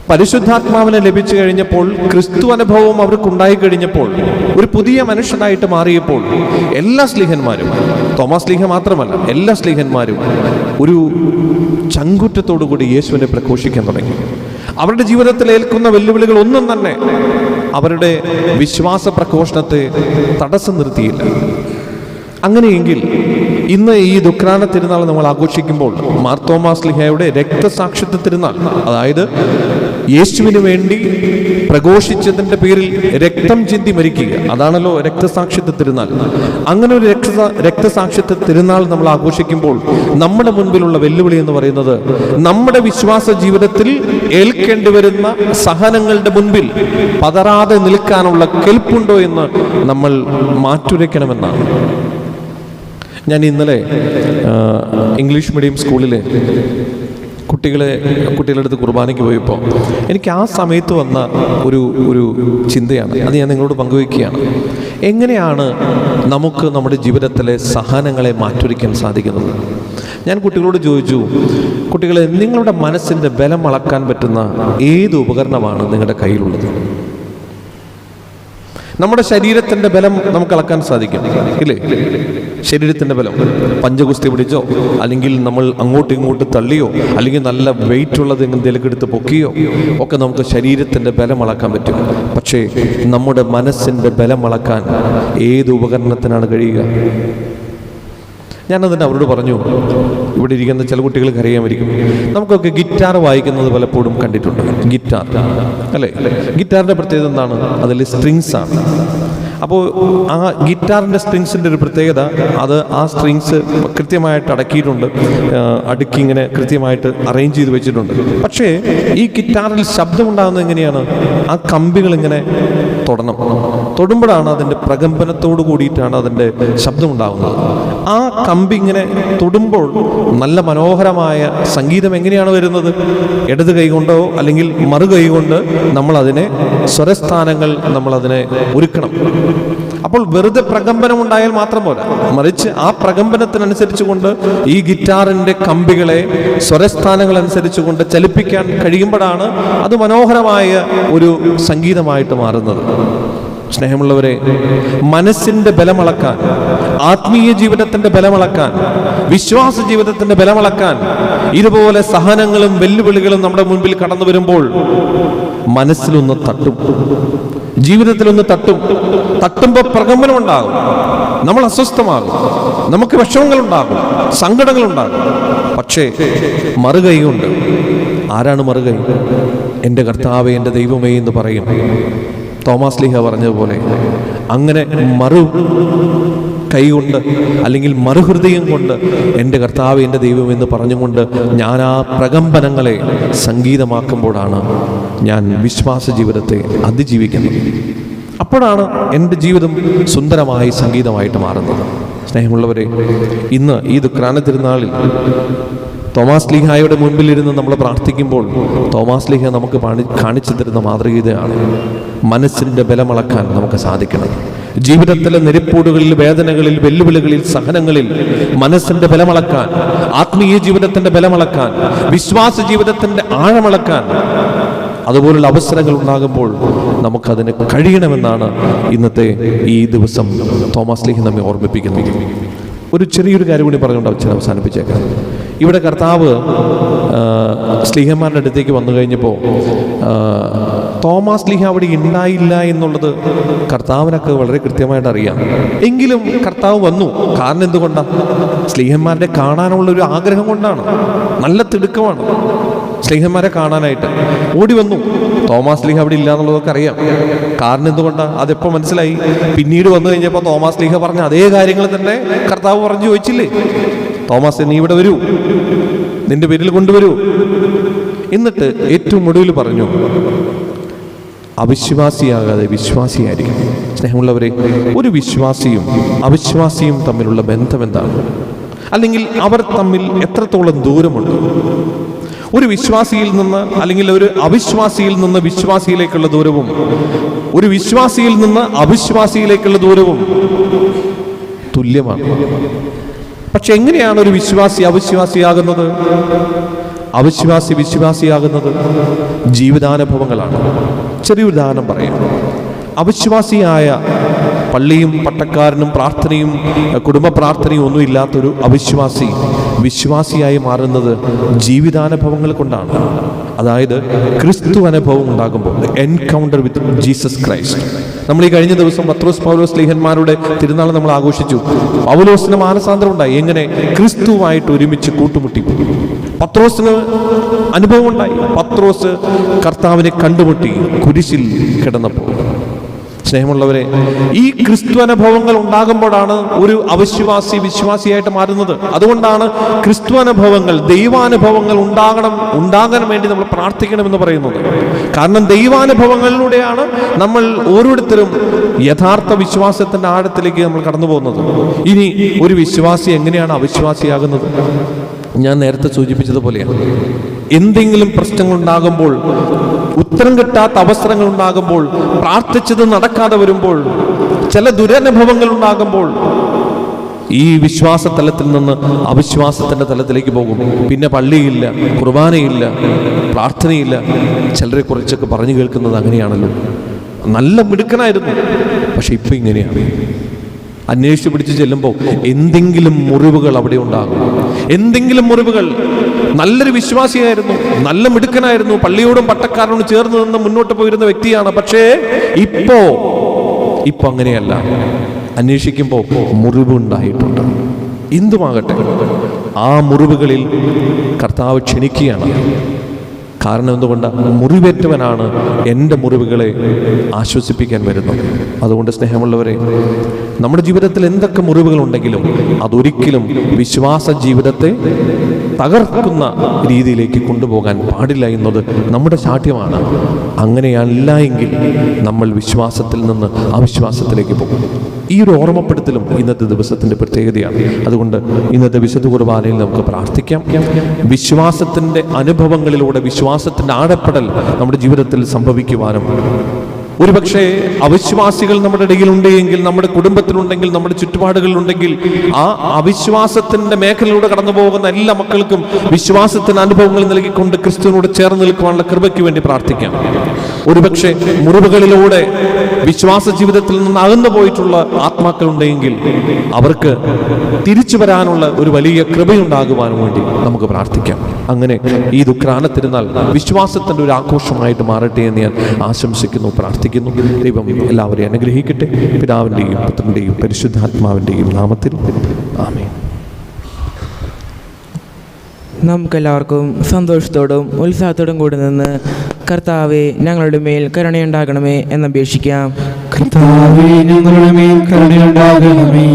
Speaker 1: പരിശുദ്ധാത്മാവിനെ ലഭിച്ചു കഴിഞ്ഞപ്പോൾ, ക്രിസ്തു അനുഭവം അവർക്കുണ്ടായി കഴിഞ്ഞപ്പോൾ, ഒരു പുതിയ മനുഷ്യനായിട്ട് മാറിയപ്പോൾ, എല്ലാ സ്ലീഹന്മാരും, തോമാസ് ലീഹ മാത്രമല്ല, എല്ലാ സ്ലീഹന്മാരും ഒരു ചങ്കുറ്റത്തോടു കൂടി യേശുവിനെ പ്രഘോഷിക്കാൻ തുടങ്ങി. അവരുടെ ജീവിതത്തിൽ ഏൽക്കുന്ന വെല്ലുവിളികൾ ഒന്നും തന്നെ അവരുടെ വിശ്വാസ പ്രഘോഷണത്തെ തടസ്സം നിർത്തിയില്ല. അങ്ങനെയെങ്കിൽ ഇന്ന് ഈ ദുഃഖാന തിരുനാൾ നമ്മൾ ആഘോഷിക്കുമ്പോൾ മാർത്തോമാസ് ലീഹയുടെ രക്തസാക്ഷിത്വ തിരുനാൾ, അതായത് യേശുവിന് വേണ്ടി പ്രഘോഷിച്ചതിൻ്റെ പേരിൽ രക്തം ചിന്തി മരിക്കുക, അതാണല്ലോ രക്തസാക്ഷിത്വ തിരുനാൾ. അങ്ങനെ ഒരു രക്തസാക്ഷിത്വ തിരുനാൾ നമ്മൾ ആഘോഷിക്കുമ്പോൾ നമ്മുടെ മുൻപിലുള്ള വെല്ലുവിളി എന്ന് പറയുന്നത്, നമ്മുടെ വിശ്വാസ ജീവിതത്തിൽ ഏൽക്കേണ്ടി വരുന്ന സഹനങ്ങളുടെ മുൻപിൽ പതറാതെ നിൽക്കാനുള്ള കെൽപ്പുണ്ടോ എന്ന് നമ്മൾ മാറ്റുരയ്ക്കണമെന്നാണ്. ഞാൻ ഇന്നലെ ഇംഗ്ലീഷ് മീഡിയം സ്കൂളിൽ കുട്ടികളുടെ അടുത്ത് കുർബാനയ്ക്ക് പോയപ്പോൾ എനിക്ക് ആ സമയത്ത് വന്ന ഒരു ചിന്തയാണ്, അത് ഞാൻ നിങ്ങളോട് പങ്കുവയ്ക്കുകയാണ്. എങ്ങനെയാണ് നമുക്ക് നമ്മുടെ ജീവിതത്തിലെ സഹനങ്ങളെ മാറ്റുരയ്ക്കാൻ സാധിക്കുന്നത്? ഞാൻ കുട്ടികളോട് ചോദിച്ചു, കുട്ടികളെ, നിങ്ങളുടെ മനസ്സിൻ്റെ ബലം അളക്കാൻ പറ്റുന്ന ഏത് ഉപകരണമാണ് നിങ്ങളുടെ കയ്യിലുള്ളത്? നമ്മുടെ ശരീരത്തിൻ്റെ ബലം നമുക്ക് അളക്കാൻ സാധിക്കും, ഇല്ലേ? ശരീരത്തിൻ്റെ ബലം പഞ്ചഗുസ്തി പിടിച്ചോ, അല്ലെങ്കിൽ നമ്മൾ അങ്ങോട്ടും ഇങ്ങോട്ടും തള്ളിയോ, അല്ലെങ്കിൽ നല്ല വെയിറ്റ് ഉള്ളത് എന്തെങ്കിലും എടുത്ത് പൊക്കിയോ ഒക്കെ നമുക്ക് ശരീരത്തിൻ്റെ ബലം അളക്കാൻ പറ്റും. പക്ഷേ നമ്മുടെ മനസ്സിൻ്റെ ബലം അളക്കാൻ ഏത് ഉപകരണത്തിനാണ് കഴിയുക? ഞാനതിന് അവരോട് പറഞ്ഞു, ഇവിടെ ഇരിക്കുന്ന ചില കുട്ടികൾക്ക് അറിയാമായിരിക്കും, നമുക്കൊക്കെ ഗിറ്റാർ വായിക്കുന്നത് പലപ്പോഴും കണ്ടിട്ടുണ്ട്. ഗിറ്റാർ അല്ലേ? ഗിറ്റാറിൻ്റെ പ്രത്യേകത എന്താണ്? അതിൽ സ്ട്രിങ്സ് ആണ്. അപ്പോൾ ആ ഗിറ്റാറിൻ്റെ സ്ട്രിങ്സിൻ്റെ ഒരു പ്രത്യേകത, അത് ആ സ്ട്രിങ്സ് കൃത്യമായിട്ട് അടക്കിയിട്ടുണ്ട്, അടുക്കി ഇങ്ങനെ കൃത്യമായിട്ട് അറേഞ്ച് ചെയ്ത് വെച്ചിട്ടുണ്ട്. പക്ഷേ ഈ ഗിറ്റാറിൽ ശബ്ദമുണ്ടാകുന്നത് എങ്ങനെയാണ്? ആ കമ്പികൾ ഇങ്ങനെ തൊടുമ്പോഴാണ് അതിൻ്റെ പ്രകമ്പനത്തോട് കൂടിയിട്ടാണ് അതിൻ്റെ ശബ്ദമുണ്ടാകുന്നത്. ആ കമ്പി ഇങ്ങനെ തൊടുമ്പോൾ നല്ല മനോഹരമായ സംഗീതം എങ്ങനെയാണ് വരുന്നത്? ഇടത് കൈ കൊണ്ടോ അല്ലെങ്കിൽ മറു കൈ കൊണ്ട് നമ്മളതിനെ സ്വരസ്ഥാനങ്ങൾ നമ്മളതിനെ ഒരുക്കണം. അപ്പോൾ വെറുതെ പ്രകമ്പനം ഉണ്ടായാൽ മാത്രം പോരാ, മറിച്ച് ആ പ്രകമ്പനത്തിനനുസരിച്ച് കൊണ്ട് ഈ ഗിറ്റാറിൻ്റെ കമ്പികളെ സ്വരസ്ഥാനങ്ങൾ അനുസരിച്ച് കൊണ്ട് ചലിപ്പിക്കാൻ കഴിയുമ്പോഴാണ് അത് മനോഹരമായ ഒരു സംഗീതമായിട്ട് മാറുന്നത്. സ്നേഹമുള്ളവരെ, മനസ്സിൻ്റെ ബലമളക്കാൻ, ആത്മീയ ജീവിതത്തിൻ്റെ ബലമളക്കാൻ, വിശ്വാസ ജീവിതത്തിൻ്റെ ബലമളക്കാൻ ഇതുപോലെ സഹനങ്ങളും വെല്ലുവിളികളും നമ്മുടെ മുൻപിൽ കടന്നു വരുമ്പോൾ മനസ്സിലൊന്ന് തട്ടും, ജീവിതത്തിലൊന്ന് തട്ടുമ്പോൾ പ്രകമ്പനമുണ്ടാകും, നമ്മൾ അസ്വസ്ഥമാകും, നമുക്ക് വിഷമങ്ങളുണ്ടാകും, സങ്കടങ്ങളുണ്ടാകും. പക്ഷേ മറുകൈ കൊണ്ട്, ആരാണ് മറുകൈ? എൻ്റെ കർത്താവേ, എൻ്റെ ദൈവമേ എന്ന് പറയും. തോമാസ് ലീഹ പറഞ്ഞതുപോലെ അങ്ങനെ കൈകൊണ്ട് അല്ലെങ്കിൽ മറുഹൃദയം കൊണ്ട് എൻ്റെ കർത്താവ് എൻ്റെ ദൈവം എന്ന് പറഞ്ഞുകൊണ്ട് ഞാൻ ആ പ്രകമ്പനങ്ങളെ സംഗീതമാക്കുമ്പോഴാണ് ഞാൻ വിശ്വാസ ജീവിതത്തെ അതിജീവിക്കുന്നത്. അപ്പോഴാണ് എൻ്റെ ജീവിതം സുന്ദരമായി സംഗീതമായിട്ട് മാറുന്നത്. സ്നേഹമുള്ളവരെ, ഇന്ന് ഈ ദുഃഖാന തിരുനാളിൽ തോമാസ് ലീഹായുടെ മുൻപിലിരുന്ന് നമ്മൾ പ്രാർത്ഥിക്കുമ്പോൾ തോമാസ് ലീഹ നമുക്ക് കാണിച്ചു തരുന്ന മാതൃകയാണ് മനസ്സിൻ്റെ ബലമളക്കാൻ നമുക്ക് സാധിക്കണം. ജീവിതത്തിലെ നെരിപ്പൂടുകളിൽ, വേദനകളിൽ, വെല്ലുവിളികളിൽ, സഹനങ്ങളിൽ മനസ്സിൻ്റെ ബലമളക്കാൻ, ആത്മീയ ജീവിതത്തിൻ്റെ ബലമളക്കാൻ, വിശ്വാസ ജീവിതത്തിൻ്റെ ആഴമളക്കാൻ അതുപോലുള്ള അവസരങ്ങൾ ഉണ്ടാകുമ്പോൾ നമുക്കതിന് കഴിയണമെന്നാണ് ഇന്നത്തെ ഈ ദിവസം തോമാസ് ലീഹ നമ്മെ ഓർമ്മിപ്പിക്കുന്നത്. ഒരു ചെറിയൊരു കാര്യം കൂടി പറഞ്ഞുകൊണ്ട് അച്ഛൻ അവസാനിപ്പിച്ചേക്കാം. ഇവിടെ കർത്താവ് സ്ലീഹന്മാരുടെ അടുത്തേക്ക് വന്നു കഴിഞ്ഞപ്പോൾ തോമാസ് ലീഹ അവിടെ ഉണ്ടായില്ല എന്നുള്ളത് കർത്താവിനൊക്കെ വളരെ കൃത്യമായിട്ട് അറിയാം. എങ്കിലും കർത്താവ് വന്നു. കാരണം എന്തുകൊണ്ടാണ്? സ്ലീഹന്മാരെ കാണാനുള്ളൊരു ആഗ്രഹം കൊണ്ടാണ്. നല്ല തിടുക്കമാണ് സ്ലീഹന്മാരെ കാണാനായിട്ട് ഓടി വന്നു. തോമാസ് ലീഹ അവിടെ ഇല്ല എന്നുള്ളതൊക്കെ അറിയാം. കാരണം എന്തുകൊണ്ടാണ്? അതെപ്പോൾ മനസ്സിലായി? പിന്നീട് വന്നു കഴിഞ്ഞപ്പോൾ തോമാസ് ലീഹ പറഞ്ഞ അതേ കാര്യങ്ങൾ തന്നെ കർത്താവ് പറഞ്ഞു ചോദിച്ചില്ലേ, തോമാസ് നീ ഇവിടെ വരൂ, നിന്റെ പേരിൽ കൊണ്ടുവരൂ. എന്നിട്ട് ഏറ്റവും ഒടുവിൽ പറഞ്ഞു, അവിശ്വാസിയാകാതെ വിശ്വാസിയായിരിക്കും. സ്നേഹമുള്ളവരെ, ഒരു വിശ്വാസിയും അവിശ്വാസിയും തമ്മിലുള്ള ബന്ധം എന്താണ്? അല്ലെങ്കിൽ അവർ തമ്മിൽ എത്രത്തോളം ദൂരമുണ്ട്? ഒരു വിശ്വാസിയിൽ നിന്ന് അല്ലെങ്കിൽ ഒരു അവിശ്വാസിയിൽ നിന്ന് വിശ്വാസിയിലേക്കുള്ള ദൂരവും ഒരു വിശ്വാസിയിൽ നിന്ന് അവിശ്വാസിയിലേക്കുള്ള ദൂരവും തുല്യമാണ്. പക്ഷെ എങ്ങനെയാണ് ഒരു വിശ്വാസി അവിശ്വാസിയാകുന്നത്? അവിശ്വാസി വിശ്വാസിയാകുന്നത് ജീവിതാനുഭവങ്ങളാണ്. ചെറിയൊരു ഉദാഹരണം പറയാം. അവിശ്വാസിയായ, പള്ളിയും പട്ടക്കാരനും പ്രാർത്ഥനയും കുടുംബ പ്രാർത്ഥനയും ഒന്നും ഇല്ലാത്തൊരു അവിശ്വാസി വിശ്വാസിയായി മാറുന്നത് ജീവിതാനുഭവങ്ങൾ കൊണ്ടാണ്. അതായത് ക്രിസ്തു അനുഭവം ഉണ്ടാകുമ്പോൾ, എൻകൗണ്ടർ വിത്ത് ജീസസ് ക്രൈസ്റ്റ്. നമ്മൾ ഈ കഴിഞ്ഞ ദിവസം പത്രോസ് പൗലോസ് ലീഹന്മാരുടെ തിരുനാൾ നമ്മൾ ആഘോഷിച്ചു. പൗലോസിന് മാനസാന്തരം ഉണ്ടായി. എങ്ങനെ? ക്രിസ്തുവായിട്ട് ഒരുമിച്ച് കൂട്ടുമുട്ടി. പത്രോസിന് അനുഭവം ഉണ്ടായി. പത്രോസ് കർത്താവിനെ കണ്ടുമുട്ടി കുരിശിൽ കിടന്നപ്പോൾ. സ്നേഹമുള്ളവരെ, ഈ ക്രിസ്തു അനുഭവങ്ങൾ ഉണ്ടാകുമ്പോഴാണ് ഒരു അവിശ്വാസി വിശ്വാസിയായിട്ട് മാറുന്നത്. അതുകൊണ്ടാണ് ക്രിസ്തു അനുഭവങ്ങൾ, ദൈവാനുഭവങ്ങൾ ഉണ്ടാകാൻ വേണ്ടി നമ്മൾ പ്രാർത്ഥിക്കണമെന്ന് പറയുന്നത്. കാരണം ദൈവാനുഭവങ്ങളിലൂടെയാണ് നമ്മൾ ഓരോരുത്തരും യഥാർത്ഥ വിശ്വാസത്തിന്റെ ആഴത്തിലേക്ക് നമ്മൾ കടന്നു പോകുന്നത്. ഇനി ഒരു വിശ്വാസി എങ്ങനെയാണ് അവിശ്വാസിയാകുന്നത്? ഞാൻ നേരത്തെ സൂചിപ്പിച്ചതുപോലെയാണ്. എന്തെങ്കിലും പ്രശ്നങ്ങൾ ഉണ്ടാകുമ്പോൾ, ഉത്തരം കിട്ടാത്ത അവസരങ്ങൾ ഉണ്ടാകുമ്പോൾ, പ്രാർത്ഥിച്ചത് നടക്കാതെ വരുമ്പോൾ, ചില ദുരനുഭവങ്ങൾ ഉണ്ടാകുമ്പോൾ ഈ വിശ്വാസ തലത്തിൽ നിന്ന് അവിശ്വാസത്തിന്റെ തലത്തിലേക്ക് പോകും. പിന്നെ പള്ളിയില്ല, കുർബാനയില്ല, പ്രാർത്ഥനയില്ല. ചിലരെ കുറിച്ചൊക്കെ പറഞ്ഞു കേൾക്കുന്നത് അങ്ങനെയാണല്ലോ. നല്ല മിടുക്കനായിരുന്നു, പക്ഷെ ഇപ്പൊ ഇങ്ങനെയാണ്. അന്വേഷിച്ച് പിടിച്ച് ചെല്ലുമ്പോൾ എന്തെങ്കിലും മുറിവുകൾ അവിടെ ഉണ്ടാകും. എന്തെങ്കിലും മുറിവുകൾ. നല്ലൊരു വിശ്വാസിയായിരുന്നു, നല്ല മിടുക്കനായിരുന്നു, പള്ളിയോടും പട്ടക്കാരോടും ചേർന്ന് നിന്ന് മുന്നോട്ട് പോയിരുന്ന വ്യക്തിയാണ്. പക്ഷേ ഇപ്പോ അങ്ങനെയല്ല. അന്വേഷിക്കുമ്പോൾ മുറിവ് ഉണ്ടായിട്ടുണ്ട്. എന്തുമാകട്ടെ, ആ മുറിവുകളിൽ കർത്താവ് ക്ഷണിക്കുകയാണ്. കാരണം എന്തുകൊണ്ട്? മുറിവേറ്റവനാണ് എൻ്റെ മുറിവുകളെ ആശ്വസിപ്പിക്കാൻ വരുന്നത്. അതുകൊണ്ട് സ്നേഹമുള്ളവരെ, നമ്മുടെ ജീവിതത്തിൽ എന്തൊക്കെ മുറിവുകളുണ്ടെങ്കിലും അതൊരിക്കലും വിശ്വാസ ജീവിതത്തെ തകർക്കുന്ന രീതിയിലേക്ക് കൊണ്ടുപോകാൻ പാടില്ല എന്നത് നമ്മുടെ ശാഠ്യമാണ്. അങ്ങനെയല്ല എങ്കിൽ നമ്മൾ വിശ്വാസത്തിൽ നിന്ന് അവിശ്വാസത്തിലേക്ക് പോകും. ഈ ഒരു ഓർമ്മപ്പെടുത്തലും ഇന്നത്തെ ദിവസത്തിൻ്റെ പ്രത്യേകതയാണ്. അതുകൊണ്ട് ഇന്നത്തെ വിശുദ്ധ കുർബാനയിൽ നമുക്ക് പ്രാർത്ഥിക്കാം. വിശ്വാസത്തിൻ്റെ അനുഭവങ്ങളിലൂടെ വിശ്വാസത്തിൻ്റെ ആഴപ്പെടൽ നമ്മുടെ ജീവിതത്തിൽ സംഭവിക്കുവാനും, ഒരുപക്ഷെ അവിശ്വാസികൾ നമ്മുടെ ഇടയിലുണ്ടെങ്കിൽ, നമ്മുടെ കുടുംബത്തിലുണ്ടെങ്കിൽ, നമ്മുടെ ചുറ്റുപാടുകളിലുണ്ടെങ്കിൽ, ആ അവിശ്വാസത്തിന്റെ മേഖലയിലൂടെ കടന്നു പോകുന്ന എല്ലാ മക്കൾക്കും വിശ്വാസത്തിന് അനുഭവങ്ങൾ നൽകിക്കൊണ്ട് ക്രിസ്തുവിനോട് ചേർന്ന് നിൽക്കുവാനുള്ള കൃപയ്ക്ക് വേണ്ടി പ്രാർത്ഥിക്കാം. ഒരുപക്ഷെ മുറിവുകളിലൂടെ വിശ്വാസ ജീവിതത്തിൽ നിന്ന് അകന്നു പോയിട്ടുള്ള ആത്മാക്കളുണ്ടെങ്കിൽ അവർക്ക് തിരിച്ചു വരാനുള്ള ഒരു വലിയ കൃപയുണ്ടാകുവാനും വേണ്ടി നമുക്ക് പ്രാർത്ഥിക്കാം. അങ്ങനെ ഈ ദുഃഖാന തിരുനാൾ വിശ്വാസത്തിന്റെ ഒരു ആഘോഷമായിട്ട് മാറട്ടെ എന്ന് ഞാൻ ആശംസിക്കുന്നു, പ്രാർത്ഥിക്കുന്നു. ദൈവം എല്ലാവരെയും അനുഗ്രഹിക്കട്ടെ. പിതാവിൻ്റെയും പുത്രൻ്റെയും പരിശുദ്ധാത്മാവിൻ്റെയും നാമത്തിൽ ആമേൻ.
Speaker 5: നമുക്കെല്ലാവർക്കും സന്തോഷത്തോടും ഉത്സാഹത്തോടും കൂടി നിന്ന് കർത്താവെ ഞങ്ങളുടെ മേൽ കരുണയുണ്ടാകണമേ എന്നപേക്ഷിക്കാം.
Speaker 4: കർത്താവേ, ഞങ്ങളുടെ മേൽ കരുണയുണ്ടാകണമേ.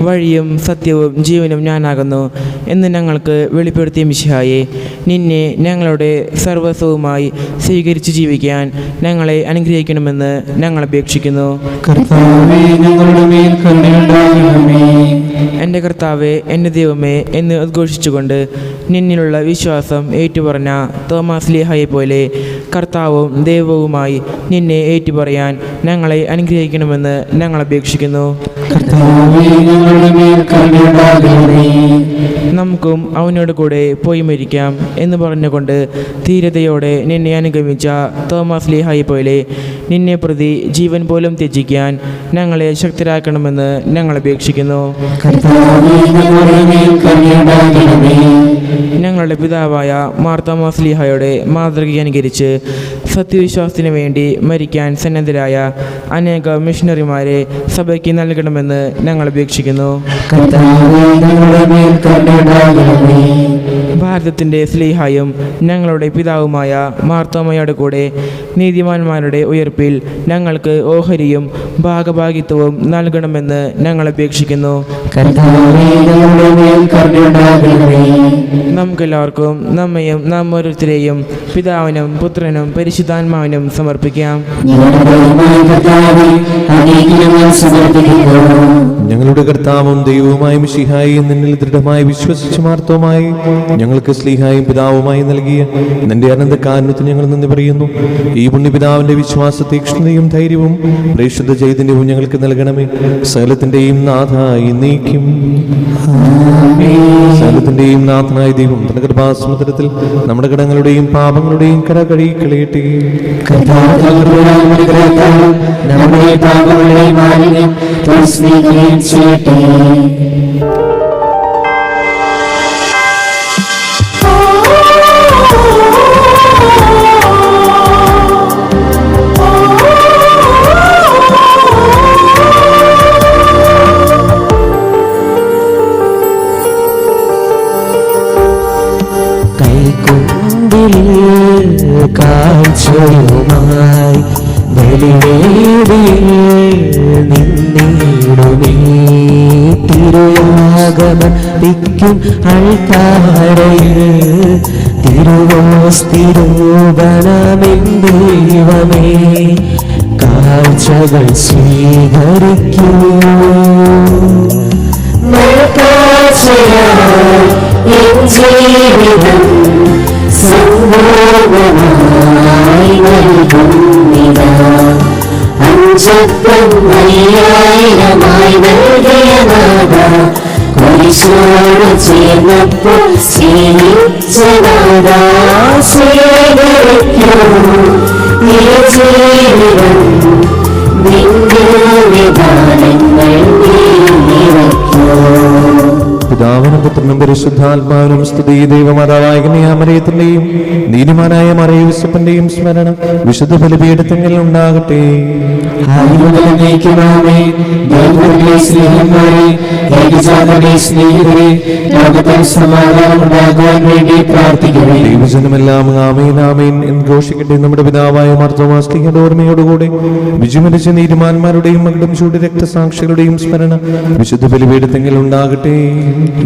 Speaker 5: വഴിയും സത്യവും ജീവനും ഞാനാകുന്നു എന്ന് ഞങ്ങൾക്ക് വെളിപ്പെടുത്തിയ മിശിഹായെ, നിന്നെ ഞങ്ങളുടെ സർവസ്വവുമായി സ്വീകരിച്ച് ജീവിക്കാൻ ഞങ്ങളെ അനുഗ്രഹിക്കണമെന്ന് ഞങ്ങൾ അപേക്ഷിക്കുന്നു.
Speaker 4: കർത്താവേ, ഞങ്ങളുടെ മേൽ കരുണയുണ്ടാകണമേ.
Speaker 5: എൻ്റെ കർത്താവേ, എൻ്റെ ദൈവമേ എന്ന് ഉദ്ഘോഷിച്ചുകൊണ്ട് നിന്നിലുള്ള വിശ്വാസം ഏറ്റുപറഞ്ഞ തോമാസ് ലീഹായെ പോലെ കർത്താവും ദൈവവുമായി നിന്നെ ഏറ്റുപറയാൻ ഞങ്ങളെ അനുഗ്രഹിക്കണമെന്ന് ഞങ്ങൾ അപേക്ഷിക്കുന്നു.
Speaker 4: കർത്താവേ, ഞങ്ങളുടെ മേൽ കരുണയുണ്ടാകണമേ.
Speaker 5: നമുക്കും അവനോട് കൂടെ പോയി മരിക്കാം എന്ന് പറഞ്ഞുകൊണ്ട് ധീരതയോടെ നിന്നെ അനുഗമിച്ച തോമാസ് ലീഹായെ പോലെ നിന്നെ പ്രതി ജീവൻ പോലും ത്യജിക്കാൻ ഞങ്ങളെ ശക്തരാക്കണമെന്ന് ഞങ്ങൾ അപേക്ഷിക്കുന്നു.
Speaker 4: കർത്താവേ, ഞങ്ങളുടെ മേൽ കരുണയുണ്ടാകണമേ.
Speaker 5: ഞങ്ങളുടെ പിതാവായ മാർത്തോമാസ് ലീഹായുടെ മാതൃക അനുകരിച്ച് സത്യവിശ്വാസത്തിന് വേണ്ടി മരിക്കാൻ സന്നദ്ധരായ അനേക മിഷണറിമാരെ സഭയ്ക്ക് നൽകണമെന്ന് ഞങ്ങൾ അപേക്ഷിക്കുന്നു.
Speaker 4: കർത്താവേ, ഞങ്ങളുടെ മേൽ കരുണയുണ്ടാകണമേ.
Speaker 5: ഭാരതത്തിൻ്റെ സ്ലീഹായും ഞങ്ങളുടെ പിതാവുമായ മാർത്തോമയുടെ കൂടെ നീതിമാന്മാരുടെ ഉയർപ്പിൽ ഞങ്ങൾക്ക് ഓഹരിയും ഭാഗഭാഗിത്വവും നൽകണമെന്ന് ഞങ്ങൾ അപേക്ഷിക്കുന്നു.
Speaker 4: കർത്താവേ, ഞങ്ങളുടെ മേൽ കരുണയുണ്ടാകണമേ.
Speaker 5: നമുക്കെല്ലാവർക്കും നമ്മയും നാം ഓരോരുത്തരെയും പിതാവിനും പുത്രനും പരിശുദ്ധാത്മാവിനും സമർപ്പിക്കാം.
Speaker 1: ഞങ്ങളുടെ കർത്താവും ദൈവവുമായ മിശിഹായി നിന്നിൽ ദൃഢമായി വിശ്വസിച്ച് മാർത്തോമായി ഞങ്ങൾക്ക് സ്ലീഹായും പിതാവുമായി നൽകിയ നിന്റെ അനന്ത കാരുണ്യത്തിന് ഞങ്ങൾ നന്ദി പറയുന്നു. ഈ പുണ്യപിതാവിന്റെ വിശ്വാസ തീക്ഷ്ണതയും ധൈര്യവും പ്രേക്ഷിത ചൈതന്യവും ഞങ്ങൾക്ക് നൽകണമേ. സകലത്തിന്റെയും നാഥായി നീക്കും. സകലത്തിന്റെയും നാഥനായ ദൈവം തന്റെ കൃപാസമുദ്രത്തിൽ നമ്മുടെ കടങ്ങളുടെയും പാപങ്ങളുടെയും കര കഴുകിക്കളയട്ടെ.
Speaker 4: നമ്മുടെ പാപങ്ങളുടെ മാലിന്യം തുറസ്നേഹിക്കുകയും ചെയ്യട്ടെ. കാഴ്ചയുമായി ബലിവേദിയിൽ നിന്നിടുമേ. തിരുയാഗമർപ്പിക്കും അൾത്താരയിൽ തിരുവോസ്തിരൂപണമെൻ ദൈവമേ, കാഴ്ചകൾ സ്വീകരിക്കൂ. ജീവിതം സമ്പൂർണ്ണമായി നൽകുന്നിതാ. അഞ്ചപ്പന്നായിരമായി നൽകിയ നാഥ, കുരിശോട് ചേർന്നപ്പോൾ സ്നേഹിച്ച നാഥ, സ്വീകരിക്കൂ ഈ ജീവിതം. നിന്റെ വിധാനങ്ങൾ നീവയ്ക്കൂ.
Speaker 1: പിതാവിനും പുത്രനും പരിശുദ്ധാത്മാവിനും സ്തുതി. ദൈവമാതാവായ മറിയത്തിന്റെയും നീതിമാനായ മറിയൂസപ്പന്റെയും സ്മരണ വിശുദ്ധ ബലിപീഠത്തിൽ ഉണ്ടാകട്ടെ. ദൈവജനമെല്ലാം ആമേൻ ആമേൻ എന്ന് ഘോഷിക്കട്ടെ. നമ്മുടെ പിതാവായ മാർത്തോമാസ്ലിഹയുടെ ഓർമ്മയോടുകൂടെ വിജുമരിച്ച നീതിമാന്മാരുടെയും മകളും ചൂട് രക്തസാക്ഷികളുടെയും സ്മരണ വിശുദ്ധ ബലിപീഠത്തിൽ ഉണ്ടാകട്ടെ.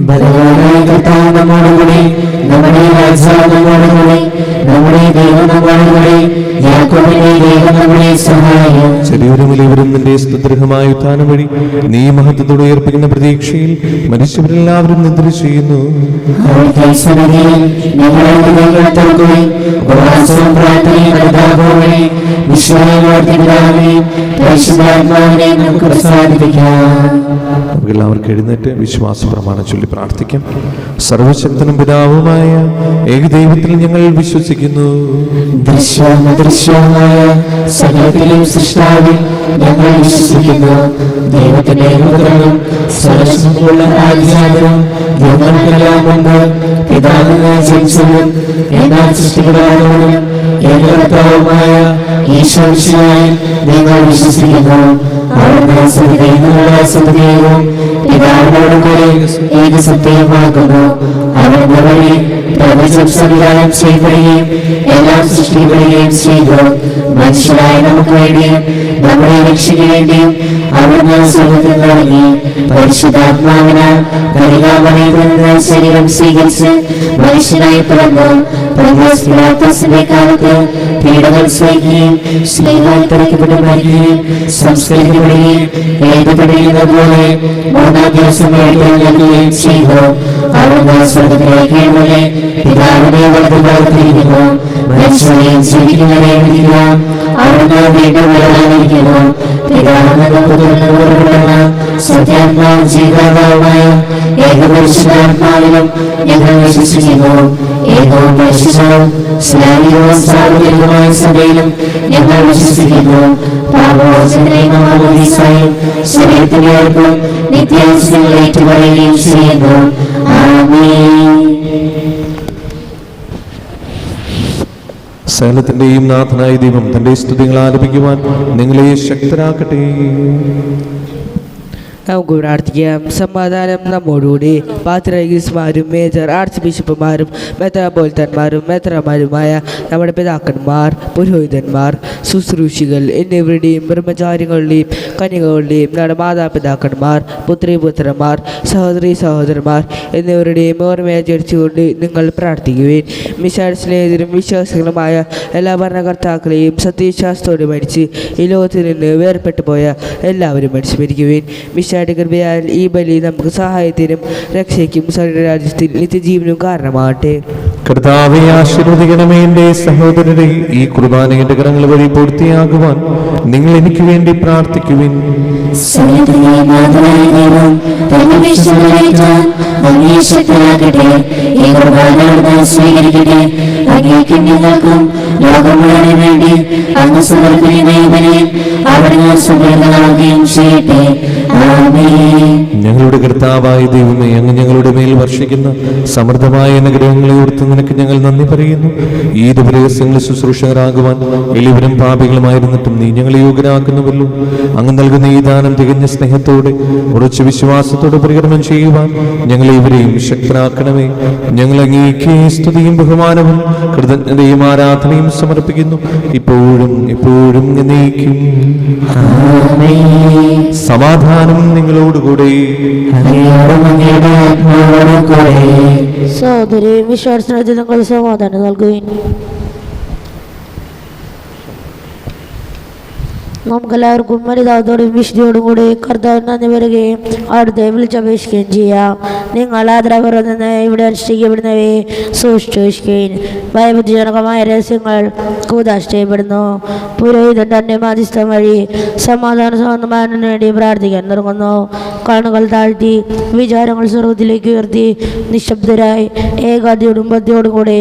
Speaker 4: ബലവാനായ കർത്താവ് നമ്മോടുകൂടി, നമ്മുടെ രാജാവ് നമ്മോടുകൂടി, നമ്മുടെ ദൈവം നമ്മോടുകൂടി, യാക്കോബിന്റെ ദൈവം നമ്മുടെ സഹായം.
Speaker 1: ചെറിയൊരും വലിയവരും നിന്റെ സ്തുത്യർഹമായ ഉത്ഥാനം വഴി നീ മഹത്വത്തോടെ ഉയർപ്പിക്കുന്ന പ്രതീക്ഷയിൽ മനുഷ്യരെല്ലാവരും നിദ്ര ചെയ്യുന്നു. നമുക്കെല്ലാവർക്കും എഴുന്നേറ്റ് വിശ്വാസ പ്രമാണം ചൊല്ലി പ്രാർത്ഥിക്കാം. സർവശക്തനും പിതാവുമായ ഏകദൈവത്തിൽ ഞങ്ങൾ വിശ്വസിക്കുന്നു.
Speaker 4: ദൃശ്യമായ സകലത്തിലും സൃഷ്ടാവിൽ ഞങ്ങൾ വിശ്വസിക്കുന്നു. ദൈവത്തിന്റെ പുത്രനും സർവശക്തിയുള്ള ആദിജാതനും ഞങ്ങൾക്കെല്ലാം മുമ്പ് പിതാവിനെ ജനിച്ചതും എന്നാൽ സൃഷ്ടികളായവനും ഏകകർത്താവുമായ ഈശോമിശിഹായിൽ ഞങ്ങൾ വിശ്വസിക്കുന്നു. അവിടുന്ന് സത്യവും പിതാവിനോട് കൂടെ ഏക സത്യമാക്കുന്നു. അവിടുന്ന് വഴി പ്രപഞ്ചം സംവിധാനം ചെയ്യപ്പെടുകയും എല്ലാം സൃഷ്ടിക്കപ്പെടുകയും ചെയ്തു. മനുഷ്യരായ നമുക്ക് വേണ്ടിയും നമ്മളെ രക്ഷയ്ക്ക് വേണ്ടിയും അവിടുന്ന് സ്വർഗ്ഗത്തിൽ നിന്നിറങ്ങി പരിശുദ്ധാത്മാവിനാൽ കന്യകാമറിയത്തിൽ നിന്ന് ശരീരം സ്വീകരിച്ച് മനുഷ്യനായി പിറന്നു. പന്തിയോസ് പിലാത്തോസിന്റെ കാലത്ത് പീഡകൾ സഹിക്കുകയും സ്ലീഹായിൽ തറയ്ക്കപ്പെട്ട് മരിക്കുകയും സംസ്കരിക്കപ്പെടുകയും എഴുതപ്പെടുന്ന പോലെ മൂന്നാം ദിവസം എഴുന്നേൽക്കുകയും ചെയ്തു. അവിടുന്ന് സ്വർഗ്ഗത്തിലേക്ക് എഴുന്നള്ളി പിതാവിനെ വലതുഭാഗത്തിരിക്കുന്നു. മനുഷ്യരെയും ജീവിക്കുന്നവരെയും വിധിക്കുവാൻ അവിടുന്ന് വീണ്ടും വരാനിരിക്കുന്നു. പിതാവിന്റെ പുത്രന് പുറപ്പെടുന്ന സത്യാത്മാവും ജീവാത്മാവുമായ ഏകപരിശുദ്ധാത്മാവിലും ഞങ്ങൾ വിശ്വസിക്കുന്നു. ഏകവും പരിശുദ്ധവും സ്നാനികവും സാർവത്രികവുമായ സഭയിലും ഞങ്ങൾ വിശ്വസിക്കുന്നു. പാപമോചനത്തെയും മാമോദീസായും ശരീരത്തിന്റെ ഉറപ്പും നിത്യാവസ്ഥകൾ ഏറ്റുപറയുകയും ചെയ്യുന്നു. ആമേൻ.
Speaker 1: സകലത്തിന്റെയും നാഥനായ ദൈവം തന്റെ സ്തുതികൾ ആലപിക്കുവാൻ നിങ്ങളെ ശക്തരാക്കട്ടെ.
Speaker 2: നമുക്ക് പ്രാർത്ഥിക്കാം. സമാധാനം നമ്മോടുകൂടി. പാത്രീസ്മാരും മേജർ ആർച്ച് ബിഷപ്പുമാരും മെത്രാപോലിത്തന്മാരും മെത്രാമാരുമായ നമ്മുടെ പിതാക്കന്മാർ, പുരോഹിതന്മാർ, ശുശ്രൂഷികൾ എന്നിവരുടെയും ബ്രഹ്മചാരികളുടെയും കന്യകളുടെയും നമ്മുടെ മാതാപിതാക്കന്മാർ, പുത്രിപുത്രന്മാർ, സഹോദരി സഹോദരന്മാർ എന്നിവരുടെയും ഓർമ്മയെ ചരിച്ചുകൊണ്ട് നിങ്ങൾ പ്രാർത്ഥിക്കുവേൻ. മിശായുടെ സ്നേഹിതരും വിശ്വാസികളുമായ എല്ലാ ഭരണകർത്താക്കളെയും സത്യവിശ്വാസത്തോടെ മരിച്ച് ഈ ലോകത്തിൽ നിന്ന് വേർപെട്ടു പോയ എല്ലാവരും അനുസ്മരിക്കുവേൻ. മിശായുടെ കൃപയാൽ ഈ ബലി നമുക്ക് സഹായത്തിനും രക്ഷയ്ക്കും സ്വർഗ്ഗരാജ്യത്തിൽ നിത്യജീവനും കാരണമാകട്ടെ.
Speaker 1: കർത്താവെ ആശീർവദിക്കണമേ. എൻ്റെ സഹോദരരെ, ഈ കുർബാനയുടെ കരങ്ങൾ വഴി പൂർത്തിയാകുവാൻ നിങ്ങൾ എനിക്ക് വേണ്ടി പ്രാർത്ഥിക്കുവിൻ.
Speaker 4: സ്വീകരിക്കട്ടെ. അങ്ങേക്കും ഞങ്ങൾക്കും ലോകം മുഴുവനും വേണ്ടി അങ്ങ് സമർപ്പിക്കുകയും അവിടുന്ന് സുഖങ്ങളാവുകയും ചെയ്യട്ടെ.
Speaker 1: ഞങ്ങളുടെ കർത്താവായ ദൈവമേ, അങ്ങ് ഞങ്ങളുടെ മേൽ വർഷിക്കുന്ന സമൃദ്ധമായ അനുഗ്രഹങ്ങളെ ഓർത്ത് നിനക്ക് ഞങ്ങൾ നന്ദി പറയുന്നു. ഈ ദിവസങ്ങളിൽ ശുശ്രൂഷകരാകുവാൻ എളിവരും പാപികളുമായിരുന്നിട്ടും നീ ഞങ്ങളെ യോഗ്യരാക്കുന്നുവല്ലോ. അങ്ങ് നൽകുന്ന ഈ ദാനം തികഞ്ഞ സ്നേഹത്തോടെ ഉറച്ച വിശ്വാസത്തോടെ പരികർമ്മം ചെയ്യുവാൻ ഞങ്ങളെ ഇവരെയും ശക്തരാക്കണമേ. ഞങ്ങൾ അങ്ങേക്ക് സ്തുതിയും ബഹുമാനവും കൃതജ്ഞതയും ആരാധനയും സമർപ്പിക്കുന്നു, ഇപ്പോഴും എപ്പോഴും എന്നേക്കും. സമാധാനം നിങ്ങളോടുകൂടെ.
Speaker 6: സഹോദരി വിശ്വാസത്തിൽ നിങ്ങൾ സമാധാനം നൽകുകയും നമുക്കെല്ലാവർക്കും മര്യാദയോടും വിശുദ്ധിയോടും കൂടി കർത്താവിന് നന്ദി വരികയും അവിടുത്തെ വിളിച്ചപേക്ഷിക്കുകയും ചെയ്യാം. നിങ്ങൾ ആദരപൂർവ്വം നിന്ന് ഇവിടെ അനുഷ്ഠിക്കപ്പെടുന്നവയെ സൂക്ഷിക്കുകയും ഭയബുദ്ധിജനകമായ രഹസ്യങ്ങൾ കൂതാശ ചെയ്യപ്പെടുന്നു. പുരോഹിതൻ തൻ്റെ മാധ്യസ്ഥം വഴി സമാധാന സംബന്ധമായതിനു വേണ്ടി പ്രാർത്ഥിക്കാൻ തുടങ്ങുന്നു. കണ്ണുകൾ താഴ്ത്തി വിചാരങ്ങൾ സ്വർഗത്തിലേക്ക് ഉയർത്തി നിശബ്ദരായി ഏകാധിയോടും ബദ്ധിയോടും കൂടെ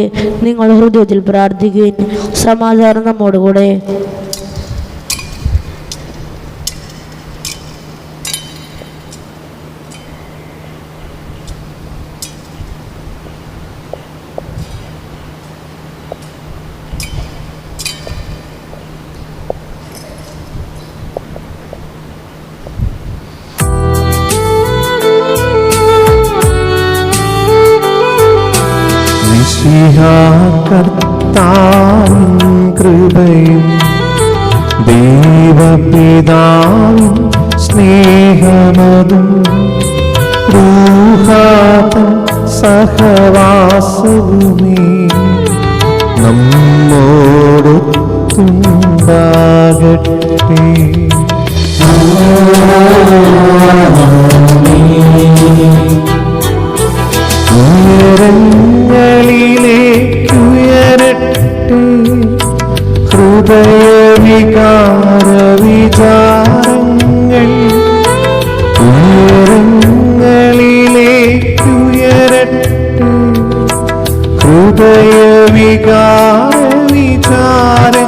Speaker 6: നിങ്ങൾ ഹൃദയത്തിൽ പ്രാർത്ഥിക്കുകയും സമാധാനം നമ്മോടുകൂടെ.
Speaker 1: കർത്താവിൻ കൃപയും ദൈവപിതാവിൻ സ്നേഹമതും റൂഹാതൻ സഹവാസവുമേ നമ്മോടൊത്തുണ്ടാകട്ടെ. ഉയരങ്ങളിലേക്കുയരട്ടെ ഹൃദയവികാര വിചാരങ്ങൾ. ഉയരങ്ങളിലേക്കുയരട്ടെ ഹൃദയവികാര വിചാരങ്ങൾ.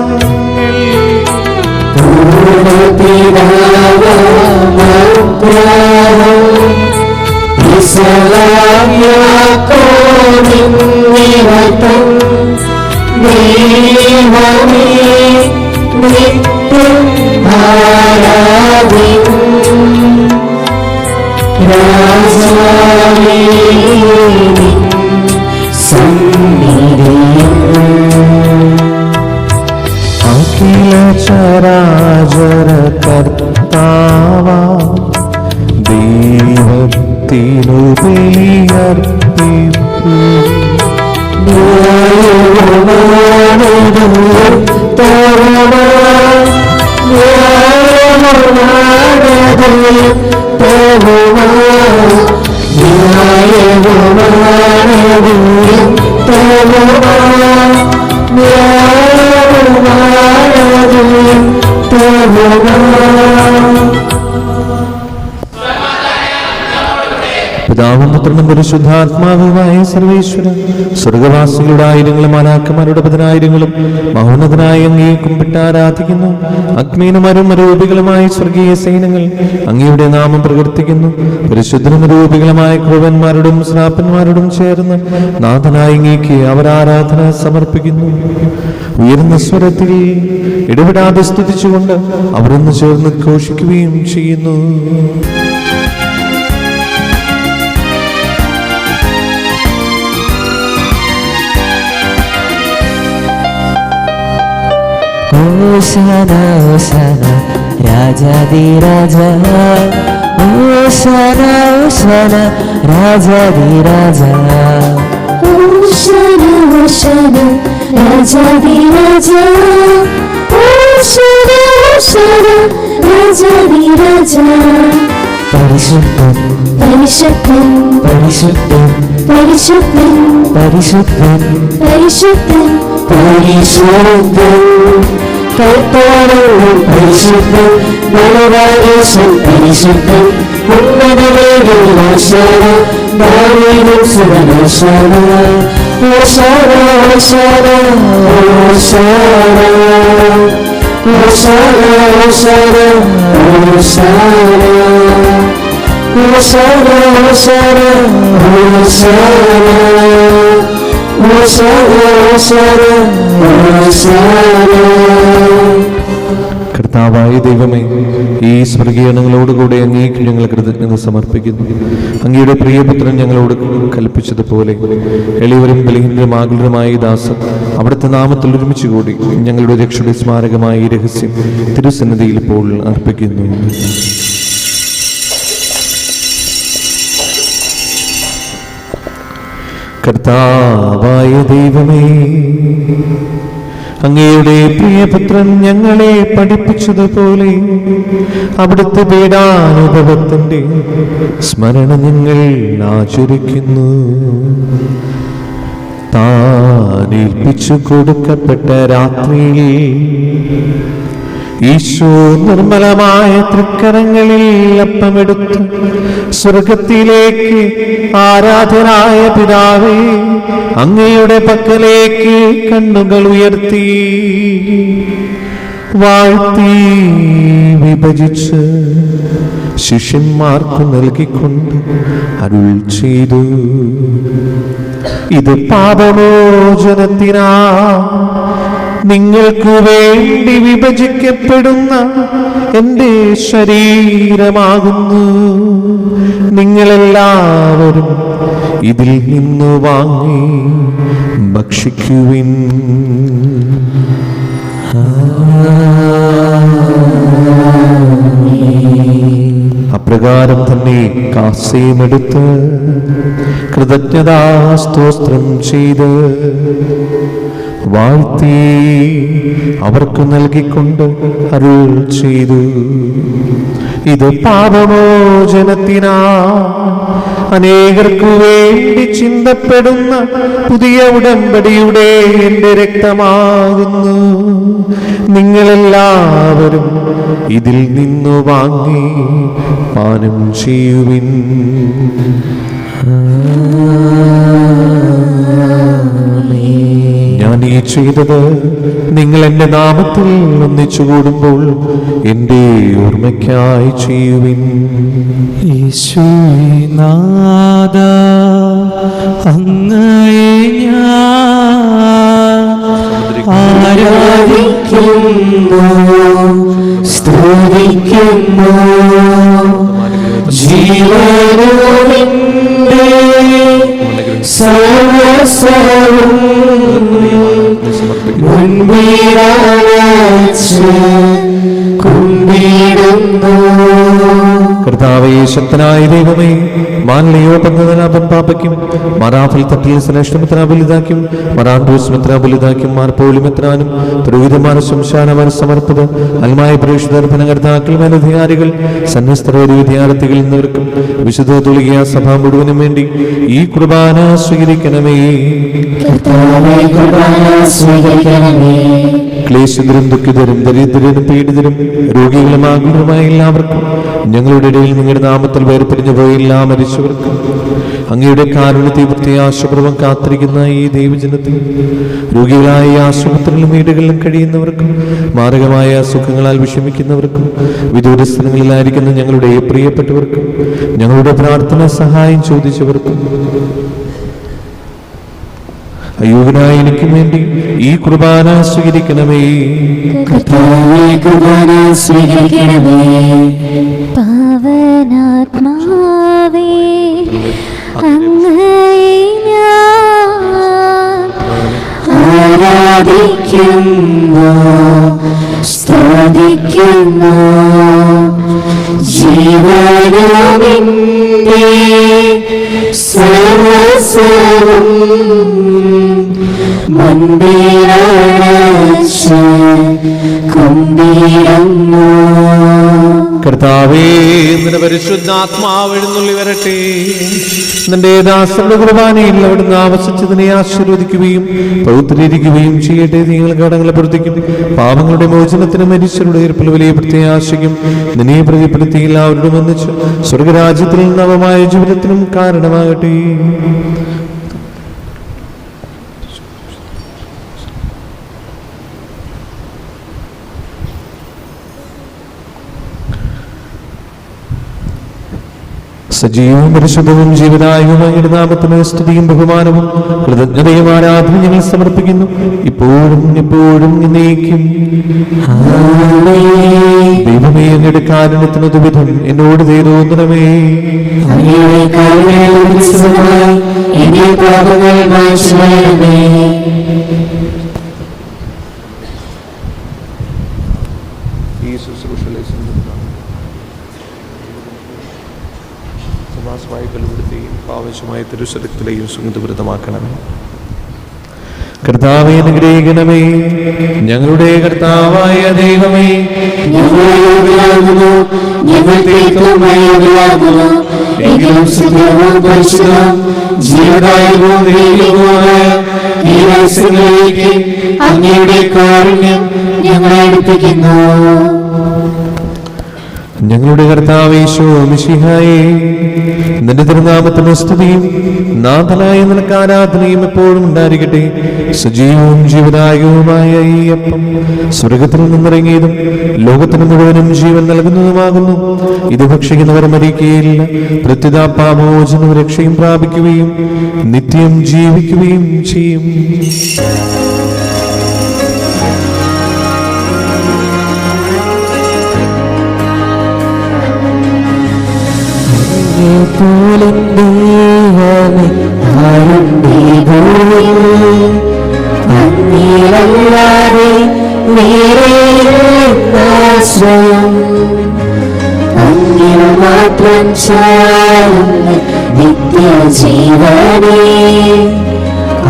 Speaker 4: ദൈവമേ രാജാവേ സന്നിധിയിൽ
Speaker 1: അഖില ചരാചര കർത്താവാ ദൈവത്തിനു ബലിയർപ്പിപ്പൂ. പിതാവും പുത്രനും പരിശുദ്ധാത്മാവുമായ സർവേശ്വര, സ്വർഗവാസികളുടെ ആയിരങ്ങളും മാലാഖമാരുടെ പതിനായിരങ്ങളും മഹോന്നതനായ അങ്ങയെ കുമ്പിട്ട് ആരാധിക്കുന്നു. അഗ്നീനുമരും അരൂപികളുമായ സ്വർഗീയ സൈന്യങ്ങൾ അങ്ങയുടെ നാമം പ്രകീർത്തിക്കുന്നു. പരിശുദ്ധനും അരൂപികളുമായ ക്രൂവന്മാരോടും ശ്രാപ്പന്മാരോടും ചേർന്ന് നാഥനായ അങ്ങേക്ക് അവർ ആരാധന സമർപ്പിക്കുന്നു. ഉയർന്ന സ്വരത്തിൽ ഇടപെടാതെ സ്തുതിച്ചുകൊണ്ട് അവരൊന്ന് ചേർന്ന് ഘോഷിക്കുകയും ചെയ്യുന്നു.
Speaker 4: ഓശാന ഓശാന രാജാധിരാജ, ഓശാന ഓശാന രാജാധിരാജ, ഓശാന ഓശാന രാജാധിരാജ, ഓശാന ഓശാന രാജാധിരാജ. പരിശുദ്ധൻ പരിശുദ്ധൻ പരിശുദ്ധൻ പരിശുദ്ധൻ പരിശുദ്ധൻ പരിശുദ്ധൻ പരിശുദ്ധൻ കർത്താവേ പരിശുദ്ധൻ ബലവാനീശൻ പരിശുദ്ധൻ ഉന്നതമേഖലാശാന ദാവീദിൻ സുതനാശാന ഓശാന ഓശാന ഓശാന ഓശാന ഓശാന ഓശാന ഓശാന
Speaker 1: കർത്താവായ ദൈവമേ, ഈ സ്വർഗീയണങ്ങളോടുകൂടെ അങ്ങേക്ക് ഞങ്ങൾ കൃതജ്ഞത സമർപ്പിക്കുന്നു. അങ്ങയുടെ പ്രിയപുത്രൻ ഞങ്ങളോട് കൽപ്പിച്ചതുപോലെ എളിയവരും ബലഹീനരും ആകുലരുമായ ദാസർ അവിടുത്തെ നാമത്തിൽ ഒരുമിച്ച് കൂടി ഞങ്ങളുടെ രക്ഷയുടെ സ്മാരകമായ ഈ രഹസ്യം തിരുസന്നിധിയിൽ ഇപ്പോൾ അർപ്പിക്കുന്നു. കർത്താവായ ദൈവമേ, അങ്ങയുടെ പ്രിയപുത്രൻ ഞങ്ങളെ പഠിപ്പിച്ചതുപോലെ അവിടുത്തെ പീഡാനുഭവത്തിന്റെ സ്മരണ ഞങ്ങൾ ആചരിക്കുന്നു. താൻ ഏൽപ്പിച്ചു കൊടുക്കപ്പെട്ട രാത്രിയിൽ ഈശോ നിർമ്മലമായ തൃക്കരങ്ങളിൽ അപ്പമെടുത്ത് സ്വർഗത്തിലേക്ക് ആരാധനായ പിതാവേ അങ്ങയുടെ പക്കലേക്ക് കണ്ണുകൾ ഉയർത്തി വാഴ്ത്തി വിഭജിച്ച് ശിഷ്യന്മാർക്ക് നൽകിക്കൊണ്ട് അരുൾ ചെയ്തു, ഇത് പാപമോചനത്തിനാ നിങ്ങൾക്ക് വേണ്ടി വിഭജിക്കപ്പെടുന്ന എൻ്റെ ശരീരമാകുന്നു. നിങ്ങളെല്ലാവരും ഇതിൽ നിന്ന് വാങ്ങി ഭക്ഷിക്കുവിൻ. അപ്രകാരം തന്നെ കാസയുമെടുത്ത് കൃതജ്ഞതാസ്തോത്രം ചെയ്ത് വാഴ്ത്തി അവർക്ക് നൽകിക്കൊണ്ട് അരുൾ ചെയ്തു, ഇത് പാപമോചനത്തിനാ അനേകർക്കു വേണ്ടി ചിന്തപ്പെടുന്ന പുതിയ ഉടമ്പടിയുടെ എൻ്റെ രക്തമാകുന്നു. നിങ്ങളെല്ലാവരും ഇതിൽ നിന്നു വാങ്ങി പാനം ചെയ്യുവിൻ. ഞാൻ ഈ ചെയ്തത് നിങ്ങൾ എൻ്റെ നാമത്തിൽ ഒന്നിച്ചു കൂടുമ്പോൾ എൻ്റെ ഓർമ്മയ്ക്കായി ചെയ്യുവിൻ.
Speaker 7: യേശുനാഥ അങ്ങയെ ഞാൻ ആരാധിക്കുന്നു, സ്തുതിക്കുന്നു.
Speaker 4: ജീവനുവിന്റെ സർവസ്വവും മുൻപിലാച്ച് കുമ്പിടുന്നു.
Speaker 1: കർത്താവേ, ശക്തനായ ദൈവമേ, മാൻലിയോ പങ്കലാപൻ പാപ്പയ്ക്കും മറാഫൽ തട്ടിയ ശ്രേഷ്ഠമിത്രാബലിതാക്കും മറാൻഡൂസ്മിത്രാബലിതാക്കും മാർപ്പോളിമിത്രാനും ത്രിവിധമാന ശംശാനമാന സമർപ്പത അൽമായ പ്രേക്ഷിതർഭനകർത്താക്കൾ മേലധികാരികൾ സന്യസ്തരോധി വിദ്യാർത്ഥികൾ എന്നിവർക്കും വിശുദ്ധ തുളിയ സഭ മുഴുവനും വേണ്ടി ഈ കുർബാന സ്വീകരിക്കണമേ. ക്ലേശിതരും ദുഃഖിതരും ദരിദ്രരും പീഡിതരും രോഗികളും ആകുലരുമായ എല്ലാവർക്കും ഞങ്ങളുടെ ഇടയിൽ നിങ്ങളുടെ നാമത്തിൽ വേർപിരിഞ്ഞു പോയ എല്ലാ മരിച്ചവർക്കും അങ്ങയുടെ കാരുണ്യത്തെ പ്രത്യാശപൂർവ്വം കാത്തിരിക്കുന്ന ഈ ദൈവജനത്തിൽ രോഗികളായ ആശുപത്രികളിലും വീടുകളിലും കഴിയുന്നവർക്കും മാരകമായ സുഖങ്ങളാൽ വിഷമിക്കുന്നവർക്കും വിദൂര സ്ഥലങ്ങളിലായിരിക്കുന്ന ഞങ്ങളുടെ പ്രിയപ്പെട്ടവർക്കും ഞങ്ങളുടെ പ്രാർത്ഥന സഹായം ചോദിച്ചവർക്കും അയ്യൂബനായ എനിക്കും വേണ്ടി ഈ കുർബാന സ്വീകരിക്കണമേ.
Speaker 4: കുർബാന സ്വീകരിക്കണമേ.
Speaker 7: പാവനാത്മാവേ, അങ്ങയെ ഞാൻ
Speaker 4: ആരാധിക്കുന്നു, സ്തുതിക്കുന്നു. ജീവനുവിന്റെ സർവസ്വവും മുൻപിലാച്ച് കുമ്പിടുന്നു.
Speaker 1: കർത്താവേ, നിന്റെ പരിശുദ്ധാത്മാവ് എഴുന്നള്ളി വരട്ടെ. നിന്റെ ദാസന്റെ കുർബാനയിൽ അവിടുന്ന് ആവശിച്ചതിനെ ആശീർവദിക്കുകയും പൗത്രീകരിക്കുകയും ചെയ്യട്ടെ. നിങ്ങൾ കടങ്ങളെ പ്രവർത്തിക്കും പാപങ്ങളുടെ മോചനത്തിന് മരിച്ചവരുടെ ഉയർപ്പിൽ വലിയ പ്രത്യാശയ്ക്കും നിന്നെ പ്രതിപ്പെടുത്തി എല്ലാവരോടും ഒന്നിച്ച് സ്വർഗരാജ്യത്തിൽ നവമായ ജീവിതത്തിനും കാരണമാകട്ടെ. സജീവവും പരിശുദ്ധവും ജീവദായകവുമായ നാമത്തിന് സ്തുതിയും ബഹുമാനവും കൃതജ്ഞതയും ആരാധന ഞങ്ങൾ സമർപ്പിക്കുന്നു, ഇപ്പോഴും എപ്പോഴും എന്നേക്കും. ദൈവമേ, അങ്ങയുടെ കാരുണ്യത്തിന് ദുരിതം എന്നോട് തോന്നണമേ. ആവശ്യമായ തിരുശരത്തിലെയും സുഗന്ധപുരതമാക്കണമേ. കർത്താവേ, അനുഗ്രഹിക്കണമേ. ഞങ്ങളുടെ കർത്താവായ ദൈവമേ,
Speaker 4: അങ്ങയുടെ കാരുണ്യം ഞങ്ങളെ അടുപ്പിക്കുന്നു.
Speaker 1: ഞങ്ങളുടെ കർത്താവേശോ മിശിഹായേ, നിന്റെ തിരുനാമത്തിന് സ്തുതിയും നാഥനായ നിനക്ക് ആരാധനയും എപ്പോഴും ഉണ്ടായിരിക്കട്ടെ. സജീവവും ജീവദായകവുമായ ഈ അപ്പം സ്വർഗത്തിൽ നിന്നിറങ്ങിയതും ലോകത്തിന് മുഴുവനും ജീവൻ നൽകുന്നതുമാകുന്നു. ഇത് ഭക്ഷിക്കുന്നവർ മരിക്കുകയില്ല, പ്രത്യുത പാപമോചനവും രക്ഷയും പ്രാപിക്കുകയും നിത്യം ജീവിക്കുകയും ചെയ്യും.
Speaker 4: അല്ലാതെ സ്വയം അന്യം മാത്രം ചാരുന്ന നിത്യജീവനേ,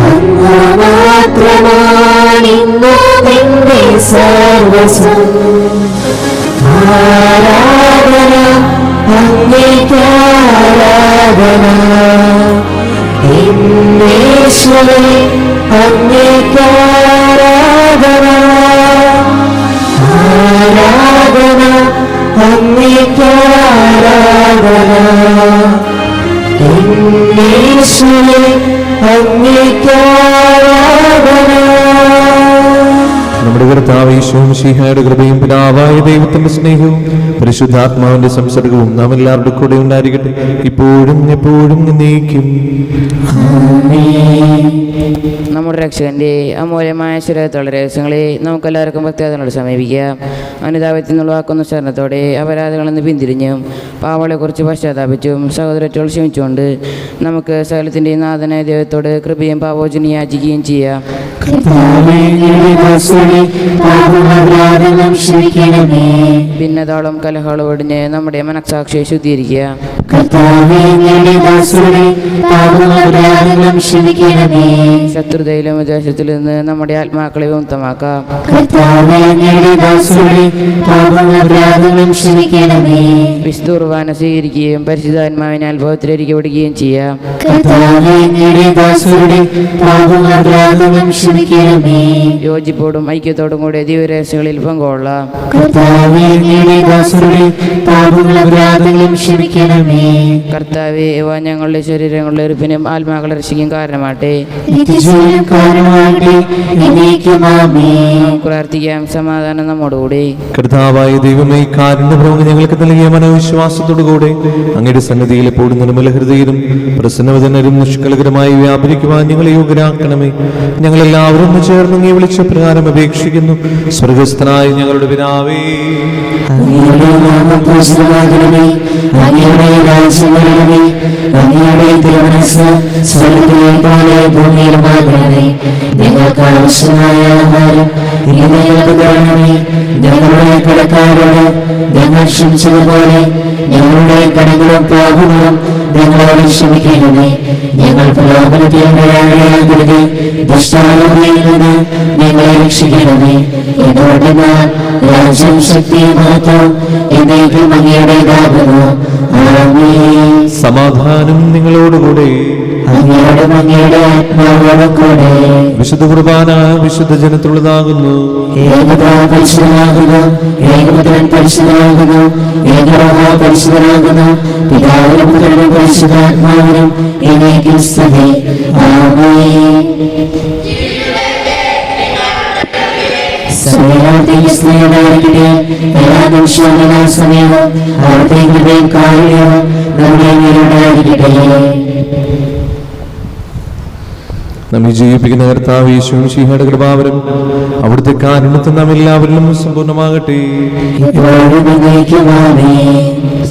Speaker 4: അങ്ങ് മാത്രമാണിന്നു നിന്റെ സർവസ്വം. ആരാധന അങ്ങേക്ക് ആരാധന, യേശുവേ അങ്ങേക്ക് ആരാധന. ആരാധന അങ്ങേക്ക് ആരാധന, യേശുവേ അങ്ങേക്ക് ആരാധന.
Speaker 1: നമ്മുടെ കർത്താവ് ഈശോമിശിഹായുടെ കൃപയും പിതാവായ ദൈവത്തിന്റെ സ്നേഹവും പരിശുദ്ധാത്മാവിന്റെ സംസർഗവും നാം എല്ലാവരുടെ കൂടെ ഉണ്ടായിരിക്കട്ടെ, ഇപ്പോഴും എപ്പോഴും എന്നേക്കും.
Speaker 8: നമ്മുടെ രക്ഷകന്റെ അമൂല്യമായ ശരീരത്തോടെ രഹസ്യങ്ങളെ നമുക്കെല്ലാവർക്കും പ്രത്യേകതയോട് സമീപിക്കാം. അനുതാപത്തിൽ നിന്നുള്ള വാക്കുന്ന ശരണത്തോടെ അപരാധങ്ങളിൽ നിന്ന് പിന്തിരിഞ്ഞും പാവങ്ങളെക്കുറിച്ച് പശ്ചാത്താപിച്ചും സഹോദരത്തോട് ക്ഷമിച്ചുകൊണ്ട് നമുക്ക് സകലത്തിൻ്റെ നാഥനായ ദൈവത്തോട് കൃപയും പാവോചനം യാചിക്കുകയും ചെയ്യാം. ഭിന്നതാളം കലഹളം ഒടിഞ്ഞ് നമ്മുടെ മനസാക്ഷിയെ ശുദ്ധീകരിക്കുക. ശത്രുതയിലും വിദേശത്തിൽ നിന്ന് നമ്മുടെ ആത്മാക്കളെ മുക്തമാക്കാം. വിശുദ്ധ കുർബാന സ്വീകരിക്കുകയും പരിശുദ്ധാത്മാവിനെ അനുഭവത്തിലൊരുക്കപ്പെടുകയും ചെയ്യാം. യോജിപ്പോടും ഐക്യത്തോടും കൂടെ ദിവ്യരഹസ്യങ്ങളിൽ പങ്കുകൊള്ളാം. കർത്താവേ, ഇവ ഞങ്ങളുടെ ശരീരങ്ങളുടെ ഉറപ്പിനും ആത്മാക്കളെ രക്ഷിക്കും കാരണമാട്ടെ. പ്രാർത്ഥിക്കാം. സമാധാനം നമ്മോടുകൂടി.
Speaker 1: കർത്താവായ ദൈവമേ, കാരുണ്യപ്രഭു ഞങ്ങൾക്ക് നൽകിയ മനോവിശ്വാസത്തോടുകൂടെ അങ്ങയുടെ സന്നിധിയിൽ എപ്പോഴും നിർമ്മല ഹൃദയരും പ്രസന്നവദനരും നിഷ്കളങ്കരമായി വ്യാപരിക്കുവാൻ ഞങ്ങളെ യോഗ്യരാക്കണമേ. ഞങ്ങളെല്ലാവരും ചേർന്ന് അങ്ങേ വിളിച്ച പ്രകാരം അപേക്ഷിക്കുന്നു. സ്വർഗസ്ഥനായ ഞങ്ങളുടെ പിതാവേ,
Speaker 4: അങ്ങയുടെ രാജ്യം വരണമേ, അങ്ങയുടെ തിരുമനസ്സ് സ്വർഗ്ഗത്തിലെ പോലെ ഭൂമിയിലുമാകണമേ. ഞങ്ങൾക്ക് ആവശ്യമായ ആഹാരം ഇന്ന് ഞങ്ങൾക്ക് തരണമേ. ഞങ്ങളുടെ കടക്കാരോട് ഞങ്ങൾ ക്ഷമിച്ചതുപോലെ ഞങ്ങളുടെ കടങ്ങളും പാപങ്ങളും ഞങ്ങളോട് ക്ഷമിക്കണമേ. ഞങ്ങൾ പ്രലോഭനത്തിൽ ഇടയാകരുതേ, ദുഷ്ടാരൂപിയിൽ നിന്ന് ഞങ്ങളെ രക്ഷിക്കണമേ. എന്തുകൊണ്ടെന്നാൽ രാജ്യം, ശക്തിയും മഹത്വവും എന്നേക്കും അങ്ങയുടേതാകുന്നു. ആമേൻ.
Speaker 1: സമാധാനം നിങ്ങളോടുകൂടെ.
Speaker 4: അങ്ങയോടും അങ്ങയുടെ ആത്മാവോടും കൂടെ.
Speaker 1: വിശുദ്ധ കുർബാന വിശുദ്ധ ജനത്തിലുള്ളതാകുന്നു.
Speaker 4: ഏകപിതാവ് പരിശുദ്ധനാകുന്നു, ഏകപുത്രൻ പരിശുദ്ധനാകുന്നു, ഏകരോഹ പരിശുദ്ധനാകുന്നു, പിതാവിനും പുത്രനും പരിശുദ്ധാത്മാവിനും എന്നേക്കും സ്തുതി. ആമേൻ. സ്നേഹമായിരിക്കട്ടെ. എല്ലാ നിമിഷവും എല്ലാ സമയവും അവിടുത്തെ കൃപയും കാരുണ്യവും നമ്മുടെ മേലുണ്ടായിരിക്കട്ടെ.
Speaker 1: നമ്മെ ജീവിപ്പിക്കുന്ന കർത്താവ് ഈശോമിശിഹായുടെ കൃപാവരം അവിടുത്തെ കാരുണ്യത്തിൽ നാം എല്ലാവരിലും സമ്പൂർണ്ണമാകട്ടെ.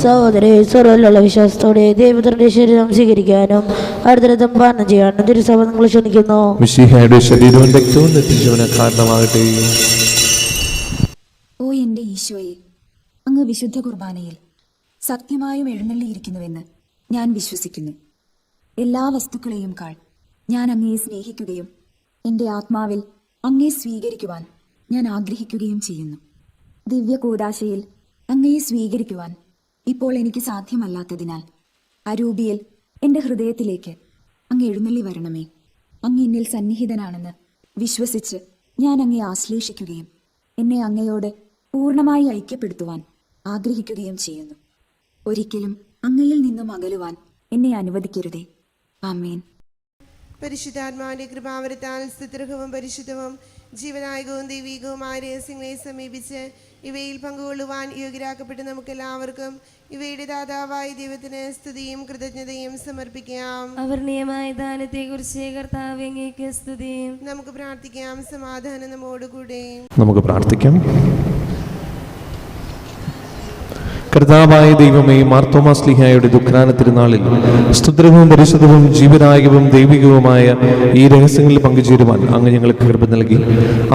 Speaker 6: സഹോദരേ, സ്വർഗ്ഗത്തിലുള്ള വിശ്വാസത്തോടെ ദൈവത്തിന്റെ ശരീരം സ്വീകരിക്കാനും അടുത്തരത്തും പാനം ചെയ്യാനും തിരുസഭ നിങ്ങൾ ക്ഷണിക്കുന്നു.
Speaker 1: മിശിഹായുടെ ശരീരവും രക്തവും നിത്യജീവന് കാരണമാകട്ടെ.
Speaker 9: ഓ എൻ്റെ ഈശോയെ, അങ്ങ് വിശുദ്ധ കുർബാനയിൽ സത്യമായും എഴുന്നള്ളിയിരിക്കുന്നുവെന്ന് ഞാൻ വിശ്വസിക്കുന്നു. എല്ലാ വസ്തുക്കളെയും കാൾ ഞാൻ അങ്ങയെ സ്നേഹിക്കുകയും എൻ്റെ ആത്മാവിൽ അങ്ങയെ സ്വീകരിക്കുവാൻ ഞാൻ ആഗ്രഹിക്കുകയും ചെയ്യുന്നു. ദിവ്യ കൂദാശയിൽ അങ്ങയെ സ്വീകരിക്കുവാൻ ഇപ്പോൾ എനിക്ക് സാധ്യമല്ലാത്തതിനാൽ അരൂപിയിൽ എൻ്റെ ഹൃദയത്തിലേക്ക് അങ്ങ് എഴുന്നള്ളി വരണമേ. അങ്ങ് എന്നിൽ സന്നിഹിതനാണെന്ന് വിശ്വസിച്ച് ഞാൻ അങ്ങയെ ആശ്ലേഷിക്കുകയും എന്നെ അങ്ങയോട് പൂർണ്ണമായി ഐക്യപ്പെടുത്തുവാൻ ആഗ്രഹിക്കുകയും ചെയ്യുന്നു. ഒരിക്കലും അങ്ങയിൽ നിന്നും അകലുവാൻ എന്നെ അനുവദിക്കരുതേ. ആമേൻ.
Speaker 10: പരിശുദ്ധാത്മാവിന്റെ കൃപാവരത്താൽ സ്തുത്യർഹവും പരിശുദ്ധവും ജീവനായകവും ദൈവികവുമായ രഹസ്യങ്ങളെ സമീപിച്ച് ഇവയിൽ പങ്കുകൊള്ളുവാൻ യോഗ്യരാക്കപ്പെട്ട് നമുക്കെല്ലാവർക്കും ഇവയുടെ ദാതാവായ ദൈവത്തിന് സ്തുതിയും കൃതജ്ഞതയും സമർപ്പിക്കാം.
Speaker 7: അവർണീയമായ ദാനത്തെക്കുറിച്ച് കർത്താവേ അങ്ങേക്ക് സ്തുതി.
Speaker 10: നമുക്ക് പ്രാർത്ഥിക്കാം. സമാധാനം നമ്മോടുകൂടെ.
Speaker 1: നമുക്ക് പ്രാർത്ഥിക്കാം. കർത്താവായ ദൈവമേ, മാർത്തോമാ ശ്ലീഹായുടെ ദുഃഖാന തിരുനാളിൽ സ്തുത്യവും പരിശുദ്ധവും ജീവനായകവും ദൈവികവുമായ ഈ രഹസ്യങ്ങളിൽ പങ്കുചേരുവാൻ അങ്ങ് ഞങ്ങൾക്ക് കൃപ നൽകി.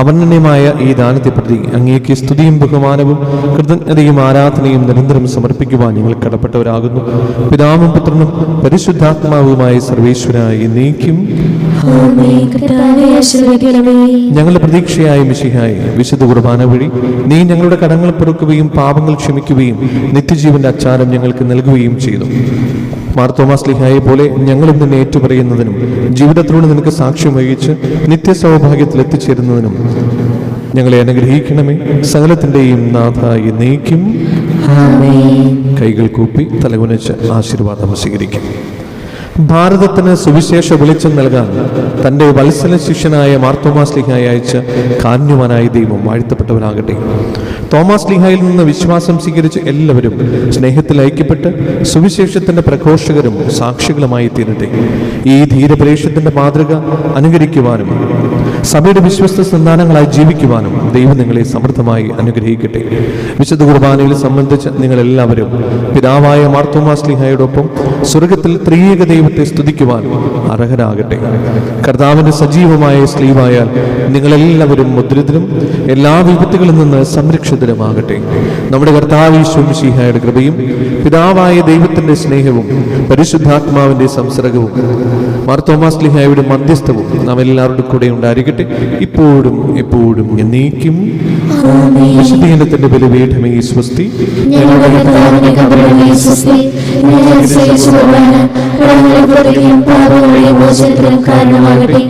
Speaker 1: അവർണ്ണനീയമായ ഈ ദാനത്തെപ്പറ്റി അങ്ങേക്ക് സ്തുതിയും ബഹുമാനവും കൃതജ്ഞതയും ആരാധനയും നിരന്തരം സമർപ്പിക്കുവാൻ ഞങ്ങൾ കടപ്പെട്ടവരാകുന്നു. പിതാവും പുത്രനും പരിശുദ്ധാത്മാവുമായ സർവേശ്വരായ എന്നേക്കും. ഞങ്ങളുടെ പ്രതീക്ഷയായ മിശിഹായെ, വിശുദ്ധ കുർബാന വഴി നീ ഞങ്ങളുടെ കടങ്ങൾ പൊറുക്കുകയും പാപങ്ങൾ ക്ഷമിക്കുകയും നിത്യജീവന്റെ അച്ചാരം ഞങ്ങൾക്ക് നൽകുകയും ചെയ്തു. മാർത്തോമാ ശ്ലീഹായെ പോലെ ഞങ്ങളും നിന്നെ ഏറ്റുപറയുന്നതിനും ജീവിതത്തിലൂടെ നിനക്ക് സാക്ഷ്യം വഹിച്ച് നിത്യസൗഭാഗ്യത്തിൽ എത്തിച്ചേരുന്നതിനും ഞങ്ങളെ അനുഗ്രഹിക്കണമേ. സകലത്തിന്റെയും നാഥ എന്നേക്കും. കൈകൾ കൂപ്പി തലകുനിച്ച് ആശീർവാദം സ്വീകരിക്കും. ഭാരതത്തിന് സുവിശേഷ വെളിച്ചം നൽകാൻ തൻ്റെ വത്സല ശിഷ്യനായ മാർത്തോമാസ് ലീഹായെ അയച്ച കാരുണ്യവാനായ ദൈവം വാഴ്ത്തപ്പെട്ടവനാകട്ടെ. തോമസ് ലീഹായിൽ നിന്ന് വിശ്വാസം സ്വീകരിച്ച് എല്ലാവരും സ്നേഹത്തിൽ ഐക്യപ്പെട്ട് സുവിശേഷത്തിന്റെ പ്രഘോഷകരും സാക്ഷികളുമായി തീരട്ടെ. ഈ ധീരപരേക്ഷത്തിന്റെ മാതൃക അനുകരിക്കുവാനും സഭയുടെ വിശ്വസ്ത സന്താനങ്ങളായി ജീവിക്കുവാനും ദൈവം നിങ്ങളെ സമൃദ്ധമായി അനുഗ്രഹിക്കട്ടെ. വിശുദ്ധ കുർബാനയിൽ സംബന്ധിച്ച് നിങ്ങളെല്ലാവരും പിതാവായ മാർത്തോമാസ് ലീഹായോടൊപ്പം സ്വർഗത്തിൽ ത്രിയേക ദൈവത്തെ സ്തുതിക്കുവാൻ അർഹരാകട്ടെ. കർത്താവിന്റെ സജീവമായ സ്ലീവായാൽ നിങ്ങളെല്ലാവരും മുദ്രിതരും എല്ലാ വിപത്തുകളിൽ നിന്ന് സംരക്ഷിതരുമാകട്ടെ. നമ്മുടെ കർത്താവ് യേശു മിശിഹായുടെ കൃപയും പിതാവായ ദൈവത്തിന്റെ സ്നേഹവും പരിശുദ്ധാത്മാവിന്റെ സംസർഗവും മാർത്തോമാസ് ലീഹായുടെ മധ്യസ്ഥവും നാം എല്ലാവരുടെ കൂടെ ഉണ്ടായിരിക്കട്ടെ, ഇപ്പോഴും എപ്പോഴും എന്നേക്കും. വിശുദ്ധീനത്തിന്റെ ബലിപീഠമേ സ്വസ്തി.
Speaker 4: കാരണമാകട്ടെ.